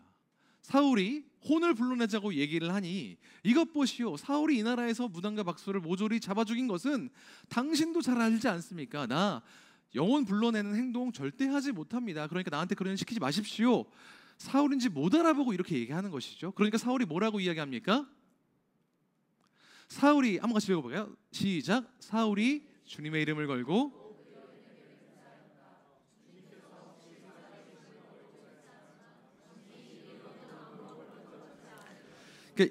사울이 혼을 불러내자고 얘기를 하니 이것 보시오, 사울이 이 나라에서 무당과 박수를 모조리 잡아 죽인 것은 당신도 잘 알지 않습니까? 나 영혼 불러내는 행동 절대 하지 못합니다. 그러니까 나한테 그런 일 시키지 마십시오. 사울인지 못 알아보고 이렇게 얘기하는 것이죠. 그러니까 사울이 뭐라고 이야기합니까? 사울이 한번 같이 읽어볼까요? 시작. 사울이 주님의 이름을 걸고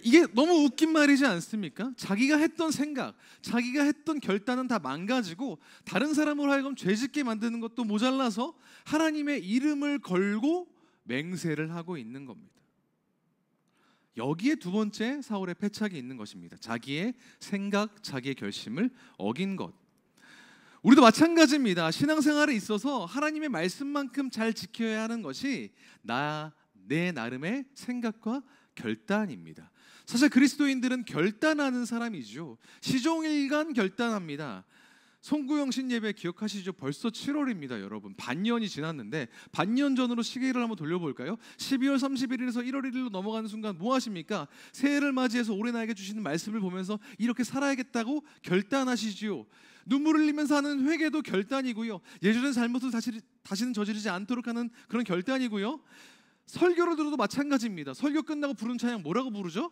이게 너무 웃긴 말이지 않습니까? 자기가 했던 생각, 자기가 했던 결단은 다 망가지고 다른 사람으로 하여금 죄짓게 만드는 것도 모자라서 하나님의 이름을 걸고 맹세를 하고 있는 겁니다. 여기에 두 번째 사울의 패착이 있는 것입니다. 자기의 생각, 자기의 결심을 어긴 것. 우리도 마찬가지입니다. 신앙생활에 있어서 하나님의 말씀만큼 잘 지켜야 하는 것이 내 나름의 생각과 결단입니다. 사실 그리스도인들은 결단하는 사람이죠. 시종일관 결단합니다. 송구영 신예배 기억하시죠? 벌써 7월입니다, 여러분. 반년이 지났는데 반년 전으로 시계를 한번 돌려볼까요? 12월 31일에서 1월 1일로 넘어가는 순간 뭐 하십니까? 새해를 맞이해서 올해 나에게 주시는 말씀을 보면서 이렇게 살아야겠다고 결단하시지요. 눈물 흘리면서 하는 회개도 결단이고요. 예전의 잘못을 다시는 저지르지 않도록 하는 그런 결단이고요. 설교를 들어도 마찬가지입니다. 설교 끝나고 부른 찬양 뭐라고 부르죠?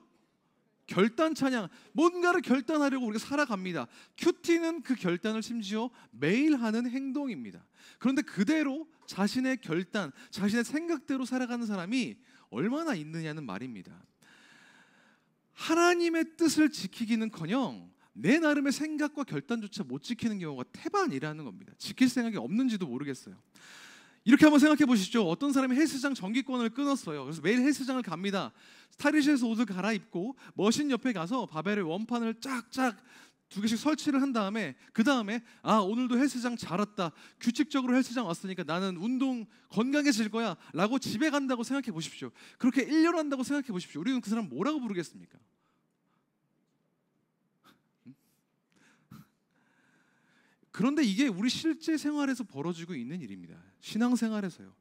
결단 찬양. 뭔가를 결단하려고 우리가 살아갑니다. 큐티는 그 결단을 심지어 매일 하는 행동입니다. 그런데 그대로 자신의 결단, 자신의 생각대로 살아가는 사람이 얼마나 있느냐는 말입니다. 하나님의 뜻을 지키기는커녕 내 나름의 생각과 결단조차 못 지키는 경우가 태반이라는 겁니다. 지킬 생각이 없는지도 모르겠어요. 이렇게 한번 생각해 보시죠. 어떤 사람이 헬스장 정기권을 끊었어요. 그래서 매일 헬스장을 갑니다. 스타일리시해서 옷을 갈아입고 머신 옆에 가서 바벨의 원판을 쫙쫙 2개씩 설치를 한 다음에 그 다음에 오늘도 헬스장 잘 왔다. 규칙적으로 헬스장 왔으니까 나는 운동 건강해질 거야 라고 집에 간다고 생각해 보십시오. 그렇게 1년 한다고 생각해 보십시오. 우리는 그 사람 뭐라고 부르겠습니까? 그런데 이게 우리 실제 생활에서 벌어지고 있는 일입니다. 신앙생활에서요.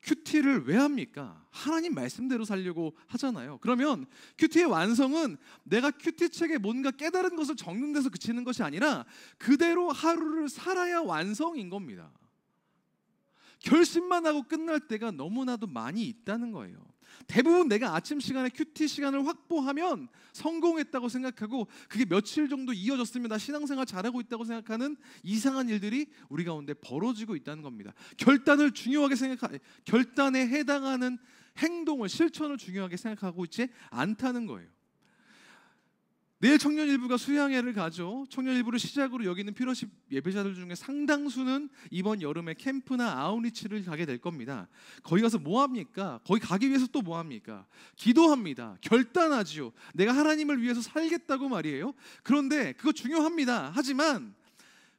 큐티를 왜 합니까? 하나님 말씀대로 살려고 하잖아요. 그러면 큐티의 완성은 내가 큐티책에 뭔가 깨달은 것을 적는 데서 그치는 것이 아니라 그대로 하루를 살아야 완성인 겁니다. 결심만 하고 끝날 때가 너무나도 많이 있다는 거예요. 대부분 내가 아침 시간에 큐티 시간을 확보하면 성공했다고 생각하고 그게 며칠 정도 이어졌으면 나 신앙생활 잘하고 있다고 생각하는 이상한 일들이 우리 가운데 벌어지고 있다는 겁니다. 결단에 해당하는 행동을, 실천을 중요하게 생각하고 있지 않다는 거예요. 내일 청년일부가 수양회를 가죠. 청년일부를 시작으로 여기는 피러십 예배자들 중에 상당수는 이번 여름에 캠프나 아웃리치를 가게 될 겁니다. 거기 가서 뭐 합니까? 거기 가기 위해서 또 뭐 합니까? 기도합니다. 결단하지요. 내가 하나님을 위해서 살겠다고 말이에요. 그런데 그거 중요합니다. 하지만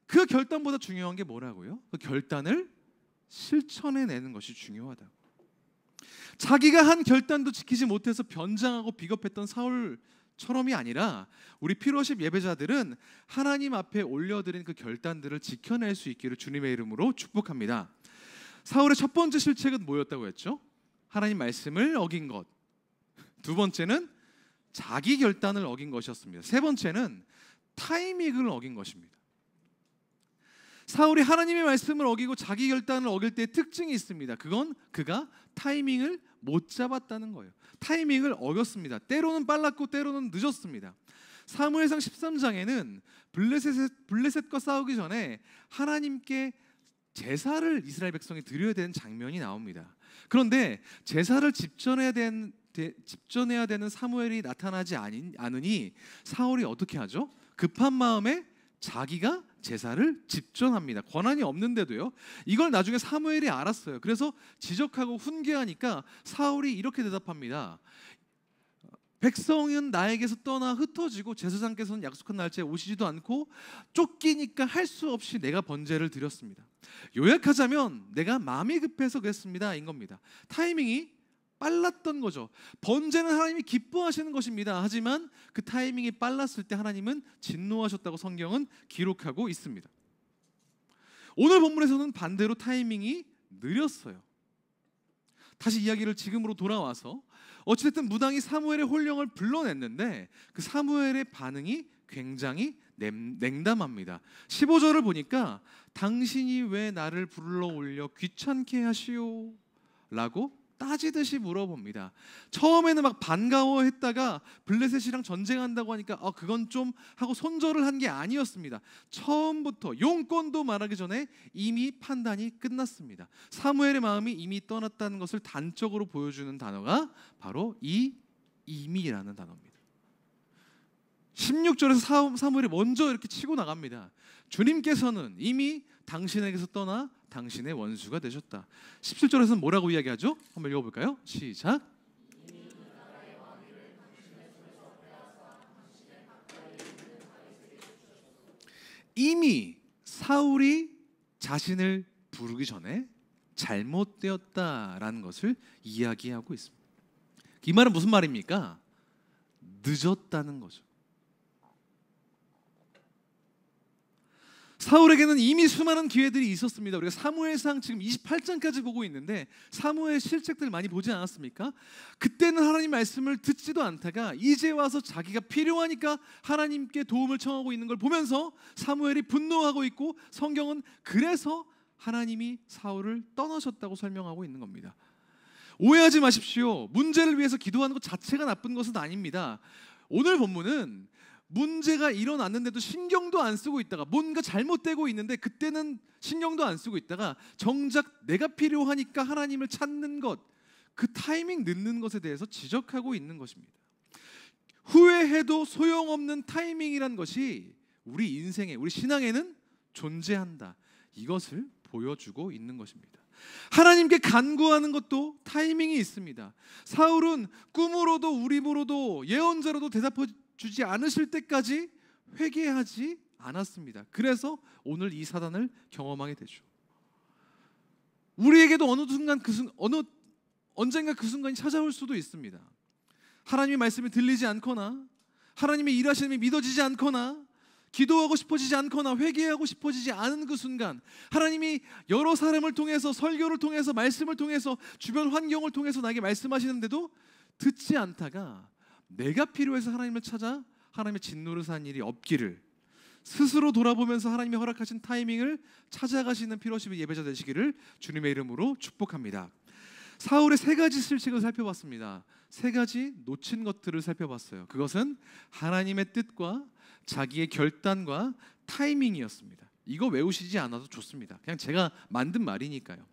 그 결단보다 중요한 게 뭐라고요? 그 결단을 실천해내는 것이 중요하다고. 자기가 한 결단도 지키지 못해서 변장하고 비겁했던 사울처럼이 아니라 우리 피러십 예배자들은 하나님 앞에 올려드린 그 결단들을 지켜낼 수 있기를 주님의 이름으로 축복합니다. 사울의 첫 번째 실책은 뭐였다고 했죠? 하나님 말씀을 어긴 것. 두 번째는 자기 결단을 어긴 것이었습니다. 세 번째는 타이밍을 어긴 것입니다. 사울이 하나님의 말씀을 어기고 자기 결단을 어길 때의 특징이 있습니다. 그건 그가 타이밍을 못 잡았다는 거예요. 타이밍을 어겼습니다. 때로는 빨랐고 때로는 늦었습니다. 사무엘상 13장에는 블레셋과 싸우기 전에 하나님께 제사를 이스라엘 백성이 드려야 되는 장면이 나옵니다. 그런데 제사를 집전해야 되는 사무엘이 나타나지 않으니 사울이 어떻게 하죠? 급한 마음에 자기가 제사를 집전합니다. 권한이 없는데도요. 이걸 나중에 사무엘이 알았어요. 그래서 지적하고 훈계하니까 사울이 이렇게 대답합니다. 백성은 나에게서 떠나 흩어지고 제사장께서는 약속한 날짜에 오시지도 않고 쫓기니까 할 수 없이 내가 번제를 드렸습니다. 요약하자면 내가 마음이 급해서 그랬습니다 인 겁니다. 타이밍이 빨랐던 거죠. 번제는 하나님이 기뻐하시는 것입니다. 하지만 그 타이밍이 빨랐을 때 하나님은 진노하셨다고 성경은 기록하고 있습니다. 오늘 본문에서는 반대로 타이밍이 느렸어요. 다시 이야기를 지금으로 돌아와서 어찌됐든 무당이 사무엘의 혼령을 불러냈는데 그 사무엘의 반응이 굉장히 냉담합니다. 15절을 보니까 당신이 왜 나를 불러 올려 귀찮게 하시오? 라고 따지듯이 물어봅니다. 처음에는 막 반가워했다가 블레셋이랑 전쟁한다고 하니까 그건 좀 하고 손절을 한 게 아니었습니다. 처음부터 용건도 말하기 전에 이미 판단이 끝났습니다. 사무엘의 마음이 이미 떠났다는 것을 단적으로 보여주는 단어가 바로 이 이미라는 단어입니다. 16절에서 사무엘이 먼저 이렇게 치고 나갑니다. 주님께서는 이미 당신에게서 떠나 당신의 원수가 되셨다. 17절에서는 뭐라고 이야기하죠? 한번 읽어볼까요? 시작. 이미 사울이 자신을 부르기 전에 잘못되었다라는 것을 이야기하고 있습니다. 이 말은 무슨 말입니까? 늦었다는 거죠. 사울에게는 이미 수많은 기회들이 있었습니다. 우리가 사무엘상 지금 28장까지 보고 있는데 사무엘 실책들 많이 보지 않았습니까? 그때는 하나님 말씀을 듣지도 않다가 이제 와서 자기가 필요하니까 하나님께 도움을 청하고 있는 걸 보면서 사무엘이 분노하고 있고 성경은 그래서 하나님이 사울을 떠나셨다고 설명하고 있는 겁니다. 오해하지 마십시오. 문제를 위해서 기도하는 것 자체가 나쁜 것은 아닙니다. 오늘 본문은 문제가 일어났는데도 신경도 안 쓰고 있다가 뭔가 잘못되고 있는데 그때는 신경도 안 쓰고 있다가 정작 내가 필요하니까 하나님을 찾는 것, 그 타이밍 늦는 것에 대해서 지적하고 있는 것입니다. 후회해도 소용없는 타이밍이란 것이 우리 인생에, 우리 신앙에는 존재한다. 이것을 보여주고 있는 것입니다. 하나님께 간구하는 것도 타이밍이 있습니다. 사울은 꿈으로도 우림으로도 예언자로도 대답해주지 않으실 때까지 회개하지 않았습니다. 그래서 오늘 이 사단을 경험하게 되죠. 우리에게도 언젠가 그 순간이 찾아올 수도 있습니다. 하나님의 말씀이 들리지 않거나 하나님의 일하심이 믿어지지 않거나 기도하고 싶어지지 않거나 회개하고 싶어지지 않은 그 순간 하나님이 여러 사람을 통해서 설교를 통해서 말씀을 통해서 주변 환경을 통해서 나에게 말씀하시는데도 듣지 않다가 내가 필요해서 하나님을 찾아 하나님의 진노를 산 일이 없기를 스스로 돌아보면서 하나님이 허락하신 타이밍을 찾아가시는 피로십의 예배자 되시기를 주님의 이름으로 축복합니다. 사울의 세 가지 실책을 살펴봤습니다. 세 가지 놓친 것들을 살펴봤어요. 그것은 하나님의 뜻과 자기의 결단과 타이밍이었습니다. 이거 외우시지 않아도 좋습니다. 그냥 제가 만든 말이니까요.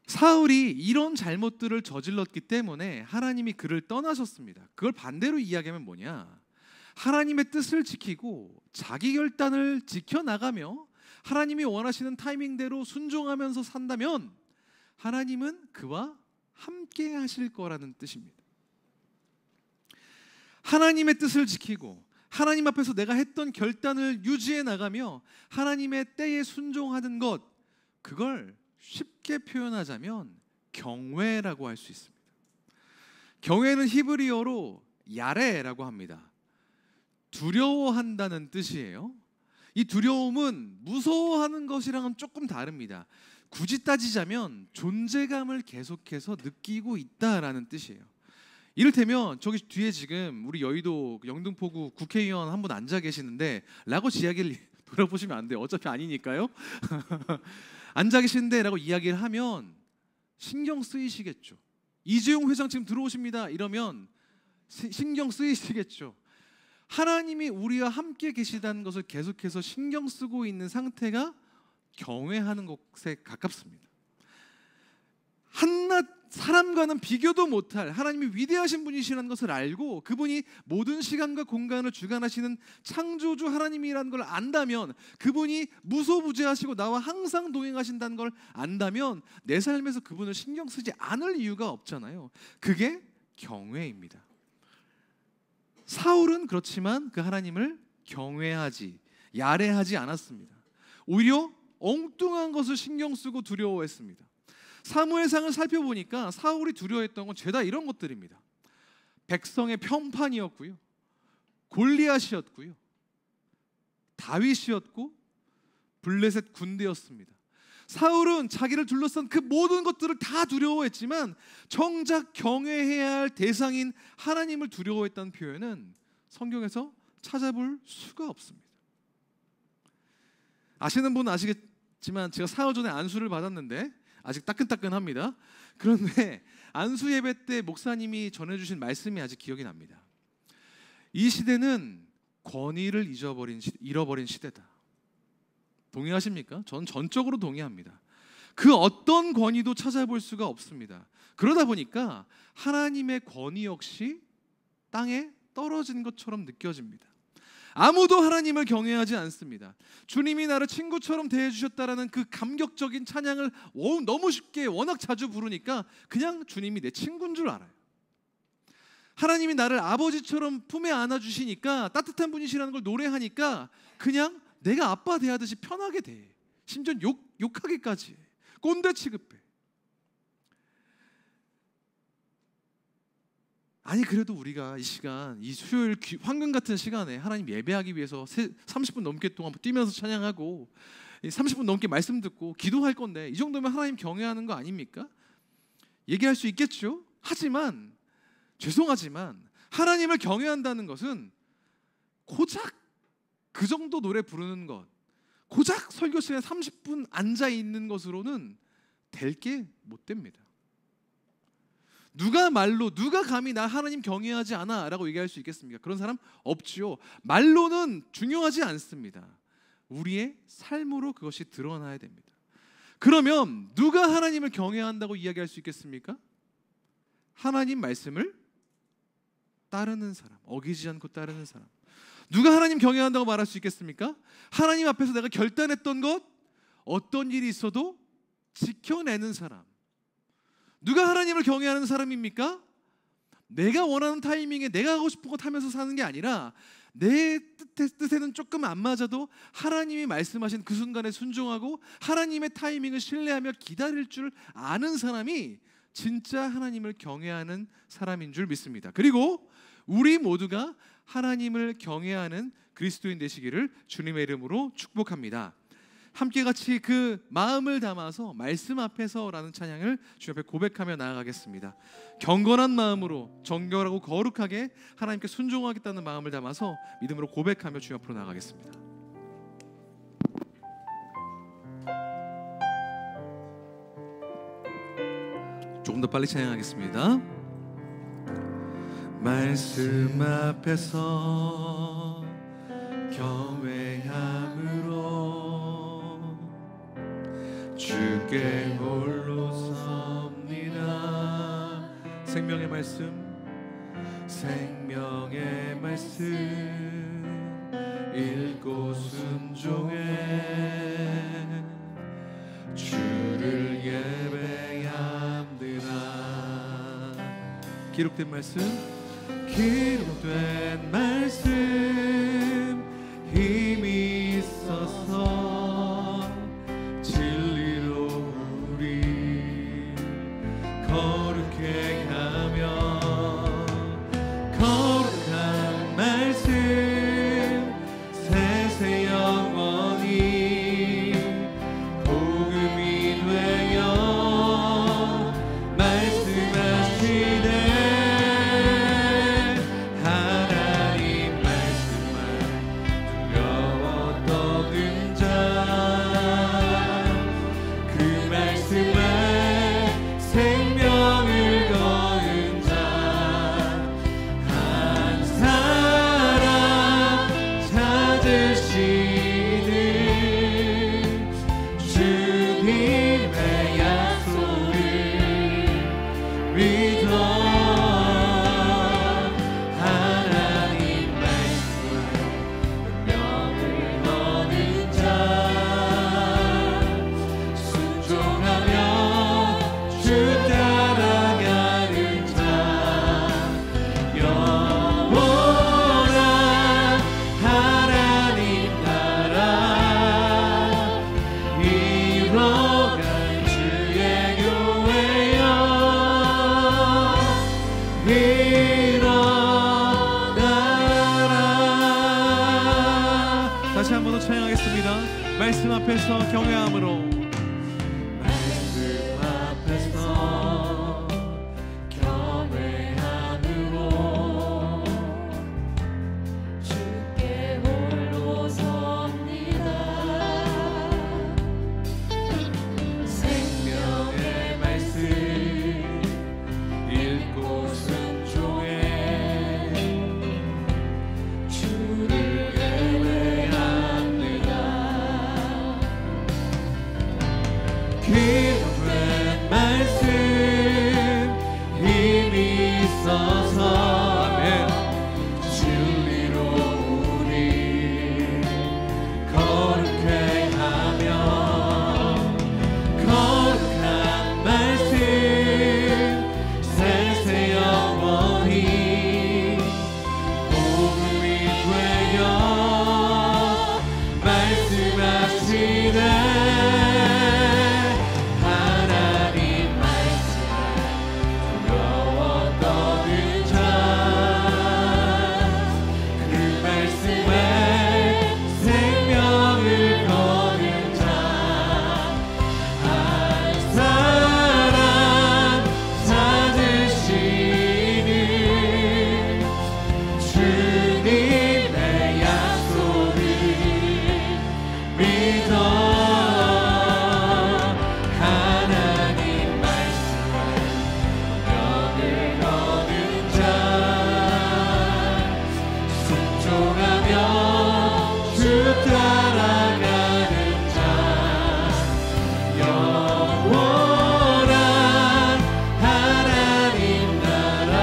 사울이 이런 잘못들을 저질렀기 때문에 하나님이 그를 떠나셨습니다. 그걸 반대로 이야기하면 뭐냐? 하나님의 뜻을 지키고 자기 결단을 지켜나가며 하나님이 원하시는 타이밍대로 순종하면서 산다면 하나님은 그와 함께 하실 거라는 뜻입니다. 하나님의 뜻을 지키고 하나님 앞에서 내가 했던 결단을 유지해 나가며 하나님의 때에 순종하는 것, 그걸 쉽게 표현하자면 경외라고 할 수 있습니다. 경외는 히브리어로 야레라고 합니다. 두려워한다는 뜻이에요. 이 두려움은 무서워하는 것이랑은 조금 다릅니다. 굳이 따지자면 존재감을 계속해서 느끼고 있다라는 뜻이에요. 이를테면 저기 뒤에 지금 우리 여의도 영등포구 국회의원 한 분 앉아 계시는데 라고 이야기를 돌아보시면 안 돼요. 어차피 아니니까요. 앉아 계시는데 라고 이야기를 하면 신경 쓰이시겠죠. 이재용 회장 지금 들어오십니다 이러면 신경 쓰이시겠죠. 하나님이 우리와 함께 계시다는 것을 계속해서 신경 쓰고 있는 상태가 경외하는 것에 가깝습니다. 한낱 사람과는 비교도 못할 하나님이 위대하신 분이시라는 것을 알고 그분이 모든 시간과 공간을 주관하시는 창조주 하나님이라는 걸 안다면, 그분이 무소부재하시고 나와 항상 동행하신다는 걸 안다면 내 삶에서 그분을 신경 쓰지 않을 이유가 없잖아요. 그게 경외입니다. 사울은 그렇지만 그 하나님을 경외하지, 야래하지 않았습니다. 오히려 엉뚱한 것을 신경 쓰고 두려워했습니다. 사무엘상을 살펴보니까 사울이 두려워했던 건 죄다 이런 것들입니다. 백성의 편판이었고요, 골리앗이었고요, 다윗이었고, 블레셋 군대였습니다. 사울은 자기를 둘러싼 그 모든 것들을 다 두려워했지만 정작 경외해야 할 대상인 하나님을 두려워했다는 표현은 성경에서 찾아볼 수가 없습니다. 아시는 분은 아시겠지만 제가 사흘 전에 안수를 받았는데 아직 따끈따끈합니다. 그런데 안수 예배 때 목사님이 전해주신 말씀이 아직 기억이 납니다. 이 시대는 권위를 잃어버린 시대다. 동의하십니까? 저는 전적으로 동의합니다. 그 어떤 권위도 찾아볼 수가 없습니다. 그러다 보니까 하나님의 권위 역시 땅에 떨어진 것처럼 느껴집니다. 아무도 하나님을 경외하지 않습니다. 주님이 나를 친구처럼 대해주셨다라는 그 감격적인 찬양을 너무 쉽게 워낙 자주 부르니까 그냥 주님이 내 친구인 줄 알아요. 하나님이 나를 아버지처럼 품에 안아주시니까 따뜻한 분이시라는 걸 노래하니까 그냥 내가 아빠 대하듯이 편하게 대해. 심지어 욕하기까지 해. 꼰대 취급해. 아니 그래도 우리가 이 시간, 이 수요일 황금 같은 시간에 하나님 예배하기 위해서 30분 넘게 동안 뛰면서 찬양하고 30분 넘게 말씀 듣고 기도할 건데 이 정도면 하나님 경외하는 거 아닙니까? 얘기할 수 있겠죠. 하지만 죄송하지만 하나님을 경외한다는 것은 고작 그 정도 노래 부르는 것, 고작 설교 시간에 30분 앉아 있는 것으로는 될 게 못 됩니다. 누가 감히 나 하나님 경외하지 않아 라고 얘기할 수 있겠습니까? 그런 사람 없지요. 말로는 중요하지 않습니다. 우리의 삶으로 그것이 드러나야 됩니다. 그러면 누가 하나님을 경외한다고 이야기할 수 있겠습니까? 하나님 말씀을 따르는 사람, 어기지 않고 따르는 사람. 누가 하나님 경외한다고 말할 수 있겠습니까? 하나님 앞에서 내가 결단했던 것, 어떤 일이 있어도 지켜내는 사람. 누가 하나님을 경외하는 사람입니까? 내가 원하는 타이밍에 내가 하고 싶은 것 하면서 사는 게 아니라 내 뜻에는 조금 안 맞아도 하나님이 말씀하신 그 순간에 순종하고 하나님의 타이밍을 신뢰하며 기다릴 줄 아는 사람이 진짜 하나님을 경외하는 사람인 줄 믿습니다. 그리고 우리 모두가 하나님을 경외하는 그리스도인 되시기를 주님의 이름으로 축복합니다. 함께 같이 그 마음을 담아서 말씀 앞에서라는 찬양을 주님 앞에 고백하며 나아가겠습니다. 경건한 마음으로 정결하고 거룩하게 하나님께 순종하겠다는 마음을 담아서 믿음으로 고백하며 주님 앞으로 나아가겠습니다. 더 빨리 찬양하겠습니다. 말씀 앞에서 경외함으로 주께 홀로 섭니다. 생명의 말씀, 생명의 말씀 읽고 순종해 주를 예배함들아. 기록된 말씀, 기록된 말씀 힘이 있어서 진리로 우리 거룩해 하며 거룩한 말씀 세세 영원히 복음이 되어 말씀하시네. 하나님 말씀만 두려워 떠는 자, 그 말씀에 생명을 거는 자, 한 사람 찾으시는 주님의 약속을 믿어. 하나님 말씀 운명을 거는 자, 순종하며 주 따라가는 자, 영원한 하나님 나라 이뤄갈 주의 교회여 일어나라. 다시 한 번 더 찬양하겠습니다. 말씀 앞에서 경외함으로, 말씀 앞에서 경외함으로 주께 홀로 섭니다. 생명의 말씀 읽고 순종해 주를 예배합니다. 기록된 말씀 힘이 있어서 아멘 진리로 우리 거룩해 하며 거룩한 말씀 세세 영원히 복음이 되어 말씀하시네. 하나님 말씀에 두려워 떠는 자, 그 말씀에 생명을 거는 자, 한 사람 찾으시는 주님의 약속을 믿어. 하나님 말씀에 운명을 거는 자, 순종하며 주 따라가는 자, 영원한 하나님 나라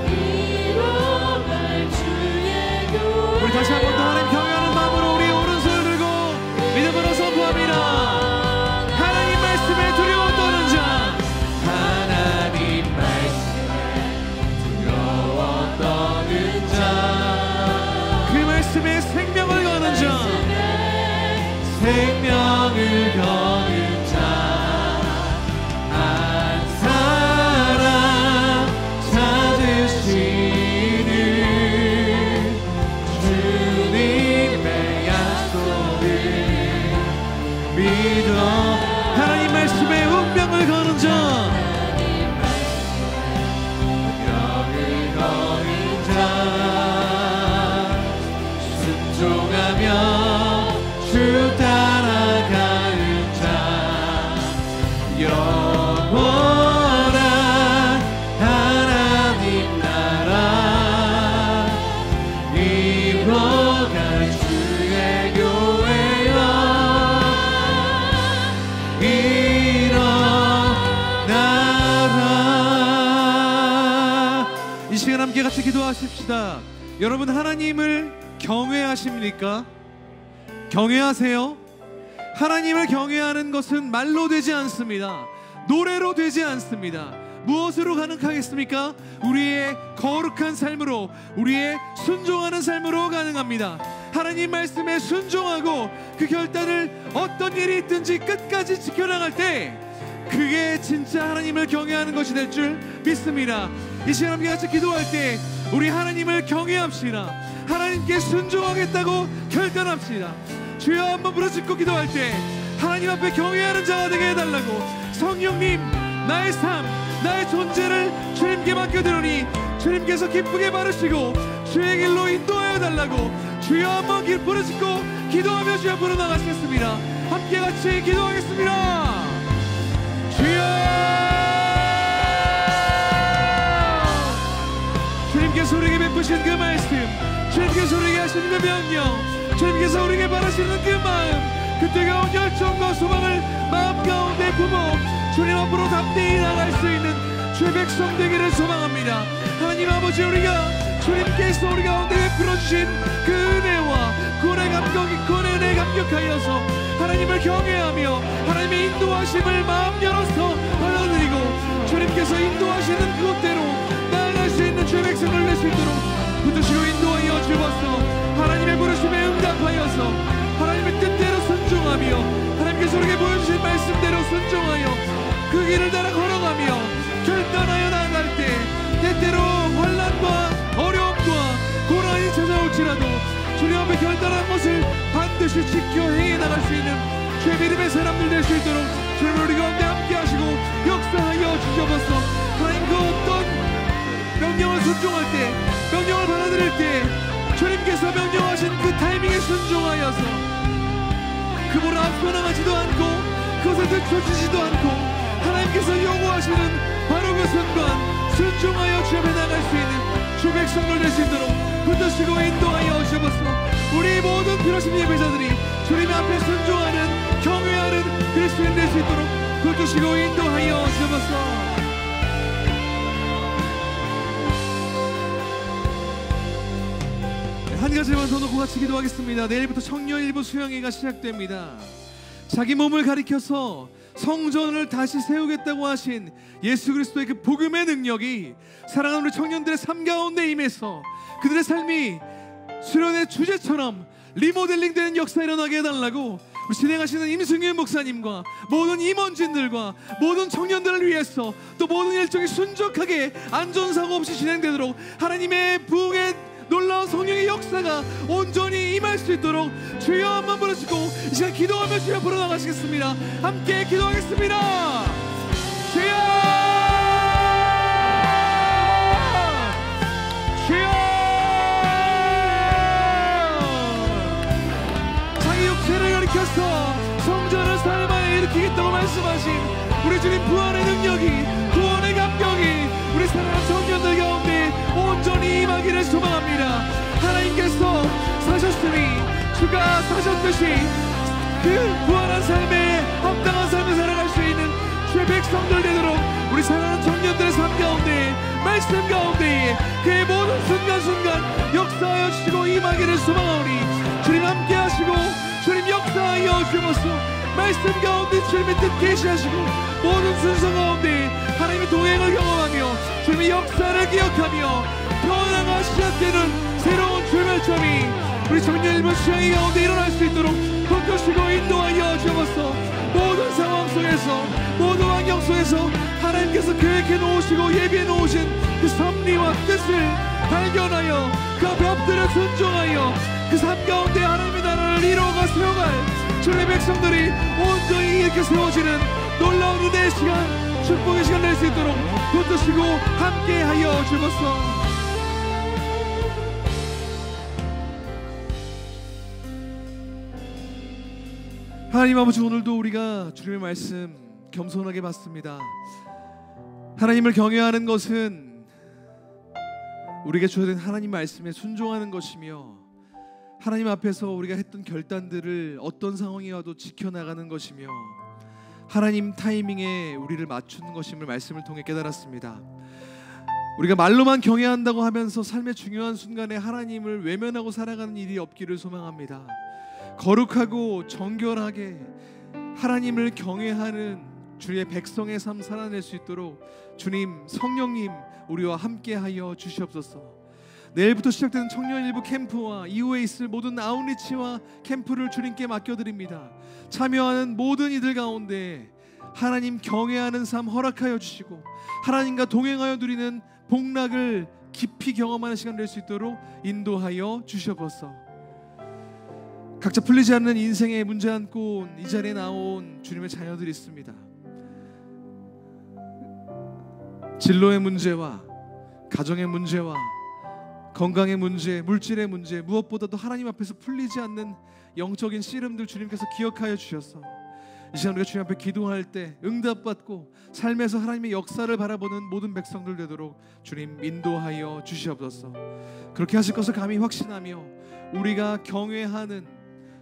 이뤄갈 주의 교회. 우리 다시 한 번 더 하나님 경외하는 마음으로 우리 오른손을 들고 믿음으로 선포합니다. 하나님 말씀에 두려워 떠는 자, 하나님 말씀에 두려워 떠는 자, 그 말씀에 생명을 거는 자, 생명을 거는 자, 한 사람 찾으시는 주님의 약속을 믿어. 하나님 말씀에 운명을 거는 자, 운명을 거는 자, 순종하며 주 따라가는 자, 영원한 함께 같이 기도하십시다. 여러분, 하나님을 경외하십니까? 경외하세요? 하나님을 경외하는 것은 말로 되지 않습니다. 노래로 되지 않습니다. 무엇으로 가능하겠습니까? 우리의 거룩한 삶으로, 우리의 순종하는 삶으로 가능합니다. 하나님 말씀에 순종하고 그 결단을 어떤 일이 있든지 끝까지 지켜나갈 때 그게 진짜 하나님을 경외하는 것이 될 줄 믿습니다. 이 시간 함께 같이 기도할 때 우리 하나님을 경외합시다. 하나님께 순종하겠다고 결단합시다. 주여 한번 부르짖고 기도할 때 하나님 앞에 경외하는 자가 되게 해달라고, 성령님 나의 삶, 나의 존재를 주님께 맡겨드리니 주님께서 기쁘게 바르시고 주의 길로 인도하여 달라고 주여 한번 부르짖고 기도하며 주여 앞으로 나가시겠습니다. 함께 같이 기도하겠습니다. 주여, 주님께서 우리에게 베푸신 그 말씀, 주님께서 우리에게 하시는 그 명령, 주님께서 우리에게 바라시는 그 마음, 그 뜨거운 열정과 소망을 마음 가운데 품어 주님 앞으로 담대히 나갈 수 있는 주의 백성 되기를 소망합니다. 하나님 아버지, 우리가 주님께서 우리 가운데 베풀어주신 그 은혜와 그 은혜에 감격하여서 하나님을 경외하며 하나님의 인도하심을 마음 열어서 받아들이고 주님께서 인도하시는 그곳대로 나아갈 수 있는 주의 백성을 낼 수 있도록 붙드시고 인도하여 주옵소서. 하나님의 부르심에 응답하여서 하나님의 뜻대로 순종하며 하나님께서 우리에게 보여주신 말씀대로 순종하여 그 길을 따라 걸어가며 결단하여 나아갈 때 때때로 환난과 어려움과 고난이 찾아올지라도 주님 앞에 결단한 것을 반드시 지켜 행해 나갈 수 있는 주의 믿음의 사람들 될 수 있도록 주님 우리 가운데 함께 하시고 역사하여 주셔서 하나님 그 어떤 명령을 순종할 때, 명령을 받아들일 때 주님께서 명령하신 그 타이밍에 순종하여서 그보다 앞서 나가지도 않고 그것을 늦춰지지도 않고 하나님께서 요구하시는 바로 그 순간 순종하여 주 앞에 나갈 수 있는 주 백성들 될 수 있도록 붙드시고 인도하여 주옵소서. 우리 모든 필요하신 예배자들이 주님 앞에 순종하는, 경외하는 그리스도인 될 수 있도록 붙드시고 인도하여 주옵소서. 한 가지만 더 놓고 같이 기도하겠습니다. 내일부터 청년 일부 수양회가 시작됩니다. 자기 몸을 가리켜서 성전을 다시 세우겠다고 하신 예수 그리스도의 그 복음의 능력이 사랑하는 우리 청년들의 삶 가운데 임해서 그들의 삶이 수련의 주제처럼 리모델링 되는 역사 일어나게 해달라고 우리 진행하시는 임승윤 목사님과 모든 임원진들과 모든 청년들을 위해서 또 모든 일정이 순적하게 안전사고 없이 진행되도록 하나님의 부흥의 놀라운 성령의 역사가 온전히 임할 수 있도록 주여 한번 부르시고 이 시간 기도하며 주여 앞으로 나가시겠습니다. 함께 기도하겠습니다. 주여, 주여. 자기 육체를 가리켜서 성전을 삶아에 일으키겠다고 말씀하신 우리 주님 부활의 능력이, 구원의 감격이 우리 사랑하는 청년들 가운데 온전히 임하기를 소망합니다. 하나님께서 사셨으니 주가 사셨듯이 그 부활한 삶에 합당한 삶을 살아갈 수 있는 주의 백성들 되도록 우리 사랑하는 청년들의 삶 가운데, 말씀 가운데 그의 모든 순간순간 역사하여 주시고 임하기를 소망하오니 주님 함께 하시고 주님 역사하여 주옵소서. 말씀 가운데 주님의 뜻 계시하시고 모든 순서 가운데 하나님의 동행을 경험하며 주님의 역사를 기억하며 변화가 시작되는 새로운 출발점이 우리 청년 일본 수양회 가운데 일어날 수 있도록 붙드시고 인도하여 주옵소서. 모든 상황 속에서, 모든 환경 속에서 하나님께서 계획해 놓으시고 예비해 놓으신 그 섭리와 뜻을 발견하여 그 앞에 엎드려 순종하여 그 삶 가운데 하나님의 나라를 이루어가 세워갈 주님의 백성들이 온전히 이렇게 세워지는 놀라운 은혜의 시간, 축복의 시간 낼 수 있도록 붙드시고 함께하여 주옵소서. 하나님 아버지, 오늘도 우리가 주님의 말씀 겸손하게 받습니다. 하나님을 경외하는 것은 우리에게 주어진 하나님 말씀에 순종하는 것이며 하나님 앞에서 우리가 했던 결단들을 어떤 상황이 와도 지켜나가는 것이며 하나님 타이밍에 우리를 맞추는 것임을 말씀을 통해 깨달았습니다. 우리가 말로만 경외한다고 하면서 삶의 중요한 순간에 하나님을 외면하고 살아가는 일이 없기를 소망합니다. 거룩하고 정결하게 하나님을 경외하는 주의 백성의 삶 살아낼 수 있도록 주님, 성령님 우리와 함께하여 주시옵소서. 내일부터 시작되는 청년일부 캠프와 이후에 있을 모든 아웃리치와 캠프를 주님께 맡겨드립니다. 참여하는 모든 이들 가운데 하나님 경외하는 삶 허락하여 주시고 하나님과 동행하여 누리는 복락을 깊이 경험하는 시간 될 수 있도록 인도하여 주시옵소서. 각자 풀리지 않는 인생의 문제 안고 이 자리에 나온 주님의 자녀들이 있습니다. 진로의 문제와 가정의 문제와 건강의 문제, 물질의 문제, 무엇보다도 하나님 앞에서 풀리지 않는 영적인 씨름들 주님께서 기억하여 주셔서 이 시간 우리가 주님 앞에 기도할 때 응답받고 삶에서 하나님의 역사를 바라보는 모든 백성들 되도록 주님 인도하여 주시옵소서. 그렇게 하실 것을 감히 확신하며 우리가 경외하는,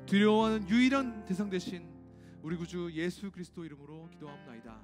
두려워하는 유일한 대상 되신 우리 구주 예수 그리스도 이름으로 기도합나이다.